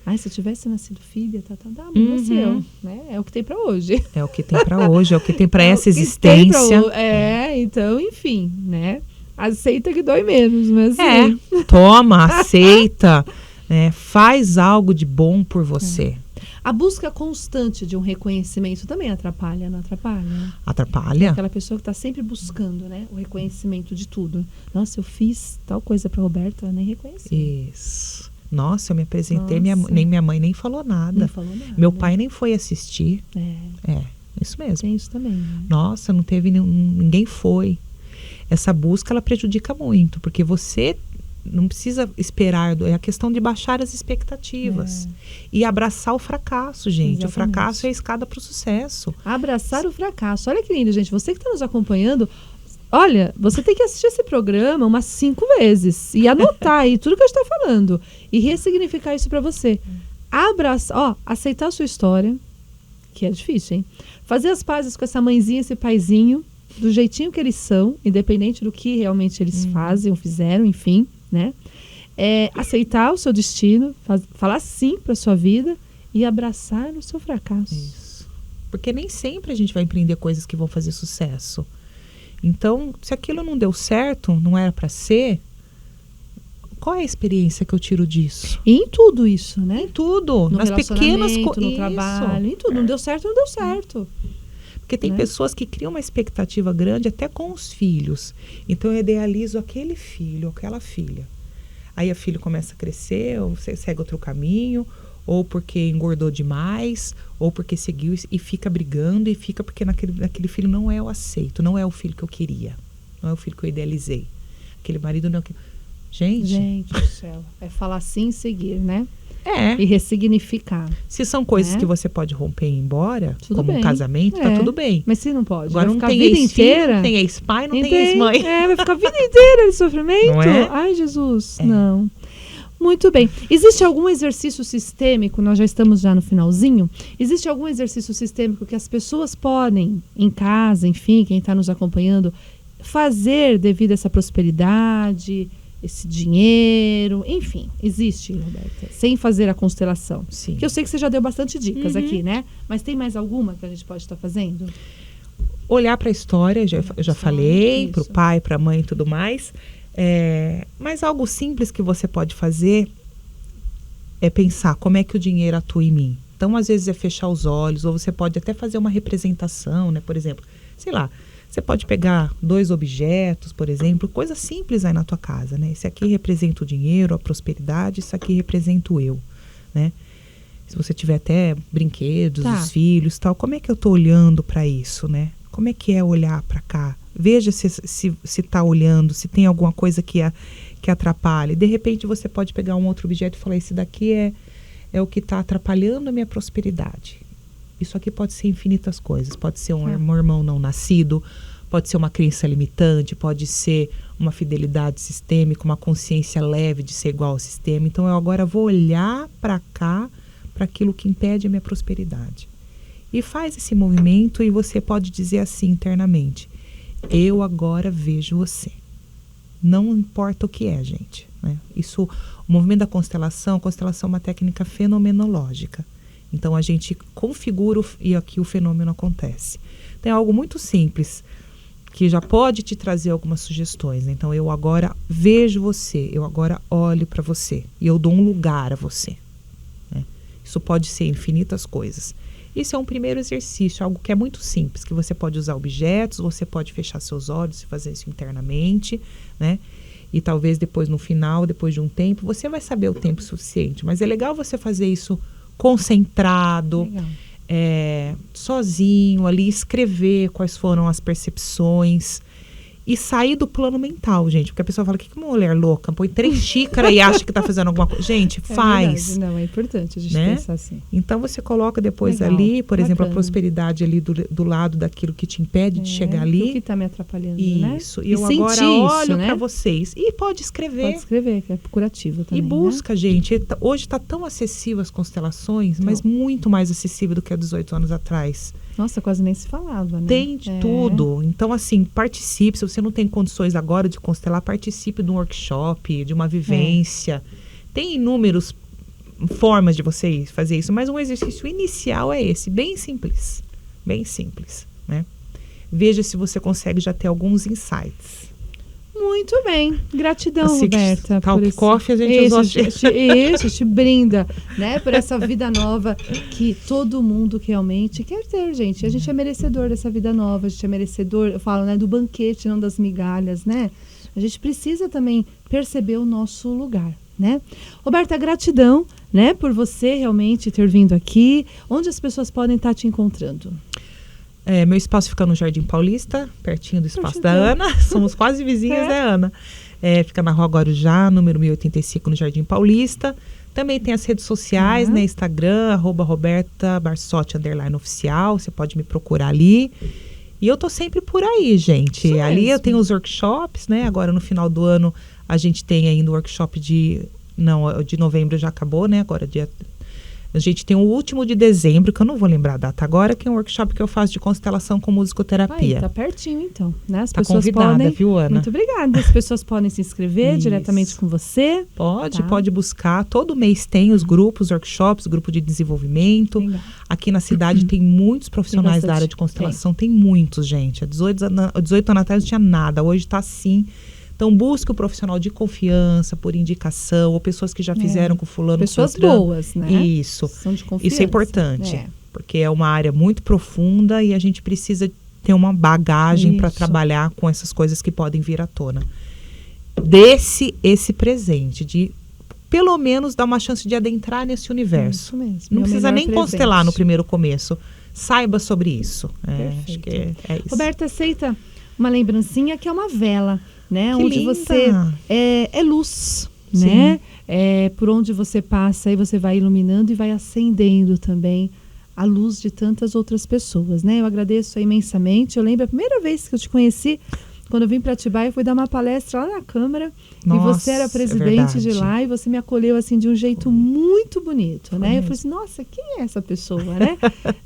Ai, se eu tivesse nascido filha, mas nasceu, né? É o que tem pra hoje. É o que tem pra hoje, é o que tem pra essa o que existência. tem pra então, enfim, né? Aceita que dói menos, mas assim, Toma, aceita, faz algo de bom por você. a busca constante de um reconhecimento também atrapalha, não atrapalha? Atrapalha? Aquela pessoa que está sempre buscando, né, o reconhecimento de tudo. Nossa, eu fiz tal coisa para Roberta, ela nem reconheceu. Isso. Nossa, eu me apresentei, Nossa. nem minha mãe nem falou nada. Nem falou nada. Meu pai nem foi assistir. É, Isso mesmo. tem isso também. Né? Nossa, não teve ninguém foi. Essa busca, ela prejudica muito, porque você não precisa esperar, é a questão de baixar as expectativas e abraçar o fracasso, gente. Exatamente. O fracasso é a escada para o sucesso. Abraçar o fracasso. Olha que lindo, gente. Você que está nos acompanhando, olha, você tem que assistir esse programa umas 5 vezes e anotar aí tudo que eu estou falando e ressignificar isso para você. Abraçar, aceitar a sua história, que é difícil, hein? Fazer as pazes com essa mãezinha, esse paizinho, do jeitinho que eles são, independente do que realmente eles fazem ou fizeram, enfim, né? Aceitar o seu destino, falar sim para sua vida e abraçar o seu fracasso. Isso. Porque nem sempre a gente vai empreender coisas que vão fazer sucesso. Então, se aquilo não deu certo, não era para ser, qual é a experiência que eu tiro disso? E em tudo isso, né? Em tudo, No nas pequenas relacionamento, coisas. no trabalho, em tudo. Não deu certo, não deu certo. Porque tem pessoas que criam uma expectativa grande até com os filhos. Então eu idealizo aquele filho, aquela filha. Aí a filha começa a crescer, ou você segue outro caminho, ou porque engordou demais, ou porque seguiu e fica brigando, e fica porque naquele filho não é o aceito, não é o filho que eu queria, não é o filho que eu idealizei. Aquele marido não é o que... Gente do céu. É falar sim e seguir, né? É. E ressignificar. Se são coisas que você pode romper e ir embora, Tudo como bem. um casamento, tá tudo bem. Mas se não pode, Agora vai não ficar tem a vida ex-filho, inteira. não tem ex-pai, não tem ex-mãe. Vai ficar a vida inteira de sofrimento. Não é? Ai, Jesus, não. Muito bem. Existe algum exercício sistêmico, nós já estamos já no finalzinho, existe algum exercício sistêmico que as pessoas podem, em casa, enfim, quem está nos acompanhando, fazer devido a essa prosperidade, esse dinheiro, enfim, existe, Roberta, sem fazer a constelação. Sim. Que eu sei que você já deu bastante dicas aqui, né? Mas tem mais alguma que a gente pode estar fazendo? Olhar para a história, eu já falei, para o isso. pai, para a mãe e tudo mais. Mas algo simples que você pode fazer é pensar como é que o dinheiro atua em mim. Então, às vezes, é fechar os olhos, ou você pode até fazer uma representação, né? Por exemplo, sei lá, você pode pegar 2 objetos, por exemplo, coisas simples aí na tua casa, né? Esse aqui representa o dinheiro, a prosperidade, isso aqui representa o eu, né? Se você tiver até brinquedos, Tá. os filhos, tal, como é que eu tô olhando para isso, né? Como é que é olhar para cá? Veja se tá olhando, se tem alguma coisa que atrapalha. De repente você pode pegar um outro objeto e falar, esse daqui é o que está atrapalhando a minha prosperidade. Isso aqui pode ser infinitas coisas. Pode ser um irmão não nascido, pode ser uma crença limitante, pode ser uma fidelidade sistêmica, uma consciência leve de ser igual ao sistema. Então eu agora vou olhar para cá, para aquilo que impede a minha prosperidade. E faz esse movimento e você pode dizer assim internamente, eu agora vejo você. Não importa o que é, gente, né? Isso, o movimento da constelação, a constelação é uma técnica fenomenológica. Então a gente configura e aqui o fenômeno acontece. Tem algo muito simples que já pode te trazer algumas sugestões. Então eu agora vejo você, eu agora olho para você e eu dou um lugar a você, né? Isso pode ser infinitas coisas. Isso é um primeiro exercício, algo que é muito simples, que você pode usar objetos, você pode fechar seus olhos e fazer isso internamente, né? E talvez depois no final, depois de um tempo, você vai saber o tempo suficiente. Mas é legal você fazer isso concentrado, sozinho ali, escrever quais foram as percepções e sair do plano mental, gente. Porque a pessoa fala, o que uma mulher louca põe 3 xícaras e acha que está fazendo alguma coisa? Gente, faz. Verdade. Não, é importante a gente né? pensar assim. Então você coloca depois Legal, ali, por exemplo, a bacana. prosperidade ali do lado daquilo que te impede de chegar ali. O que está me atrapalhando, né? Isso. E eu sentir agora isso, olho né? para vocês. E pode escrever. Pode escrever, que é curativo também, E busca, gente. Hoje está tão acessível as constelações, mas muito mais acessível do que há 18 anos atrás. Nossa, quase nem se falava, né? Tem de tudo. Então, assim, participe. Se você não tem condições agora de constelar, participe de um workshop, de uma vivência. Tem inúmeras formas de você fazer isso, mas um exercício inicial é esse, bem simples. Bem simples, né? Veja se você consegue já ter alguns insights. Muito bem. Gratidão, Assim, Roberta. Talk por Coffee a gente usou. Isso, te brinda, né? Por essa vida nova que todo mundo realmente quer ter, gente. A gente é merecedor dessa vida nova, a gente é merecedor, eu falo, né, do banquete, não das migalhas, né? A gente precisa também perceber o nosso lugar, né? Roberta, gratidão, né, por você realmente ter vindo aqui. Onde as pessoas podem estar te encontrando? Meu espaço fica no Jardim Paulista, pertinho do espaço da Pertinho. Ana. Somos quase vizinhas, né, Ana? Fica na Rua Guarujá, número 1085, no Jardim Paulista. Também tem as redes sociais, né? Instagram, @Roberta_Barsotti _oficial. Você pode me procurar ali. E eu tô sempre por aí, gente. Isso Ali mesmo. eu tenho os workshops, né? Agora no final do ano a gente tem ainda o workshop de novembro já acabou, né? Agora a gente tem o último de dezembro, que eu não vou lembrar a data agora, que é um workshop que eu faço de constelação com musicoterapia. Aí, tá pertinho então, né? As Tá pessoas convidada, podem. viu, Ana? Muito obrigada. As pessoas podem se inscrever Isso. diretamente com você. Tá. Pode buscar. Todo mês tem os grupos, workshops, grupo de desenvolvimento. Legal. Aqui na cidade tem muitos profissionais bastante. da área de constelação. Tem muitos, gente. Há 18 anos atrás não tinha nada. Hoje está assim. Então, busque o profissional de confiança, por indicação, ou pessoas que já fizeram com fulano. Pessoas com Beltrano. boas, né? Isso. São de confiança. Isso é importante. É. Porque é uma área muito profunda e a gente precisa ter uma bagagem para Isso. trabalhar com essas coisas que podem vir à tona. Desse esse presente, de pelo menos dar uma chance de adentrar nesse universo. Isso mesmo. Não Meu precisa melhor nem presente. constelar no primeiro começo. Saiba sobre isso. Acho que é isso. Roberta, aceita uma lembrancinha que é uma vela, né? Que onde linda. você é luz, Sim. né? Por onde você passa aí você vai iluminando e vai acendendo também a luz de tantas outras pessoas, né? Eu agradeço imensamente. Eu lembro a primeira vez que eu te conheci, quando eu vim para Atibaia, eu fui dar uma palestra lá na Câmara. Nossa, e você era presidente de lá e você me acolheu assim de um jeito muito bonito, né? Eu falei assim, nossa, quem é essa pessoa, né?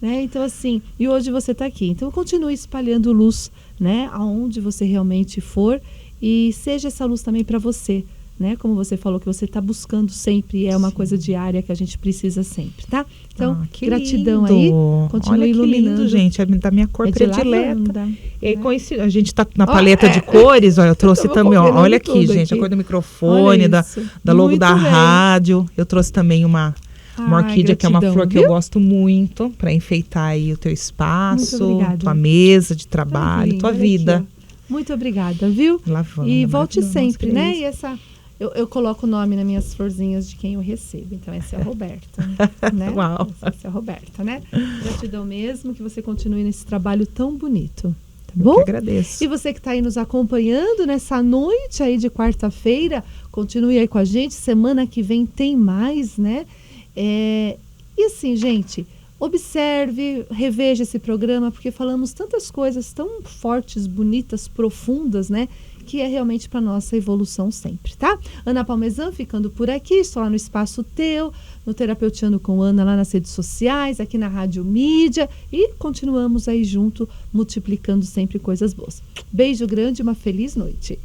Né? Então assim, e hoje você está aqui. Então continue espalhando luz, né? Aonde você realmente for e seja essa luz também para você, né? Como você falou que você está buscando sempre, é uma coisa diária que a gente precisa sempre, tá? Então, que gratidão lindo. aí, continue Olha que iluminando. lindo, gente, é da minha cor É de predileta. lavanda, E aí, né? a gente tá na paleta de cores, olha, eu trouxe tava também, ó, combinando olha aqui, tudo gente, aqui. a cor do microfone, Olha da isso. logo Muito da bem. rádio. Eu trouxe também uma orquídea, que é uma gratidão, flor que viu? eu gosto muito, para enfeitar aí o teu espaço, Muito obrigada. tua mesa de Ai, trabalho, que tua lindo, olha vida. aqui, ó. Muito obrigada, viu? Lavanda, E volte maravilhosa, sempre, que né? delícia. Eu coloco o nome nas minhas florzinhas de quem eu recebo. Então, essa é a Roberta. Né? Uau. Essa é a Roberta, né? Gratidão mesmo, que você continue nesse trabalho tão bonito. Tá Eu bom? que agradeço. E você que está aí nos acompanhando nessa noite aí de quarta-feira, continue aí com a gente. Semana que vem tem mais, né? E assim, gente, observe, reveja esse programa, porque falamos tantas coisas tão fortes, bonitas, profundas, né? Que é realmente para nossa evolução sempre, tá? Ana Palmesan ficando por aqui, estou lá no Espaço Teu, no Terapeutiano com Ana, lá nas redes sociais, aqui na Rádio Mídia, e continuamos aí junto, multiplicando sempre coisas boas. Beijo grande, uma feliz noite.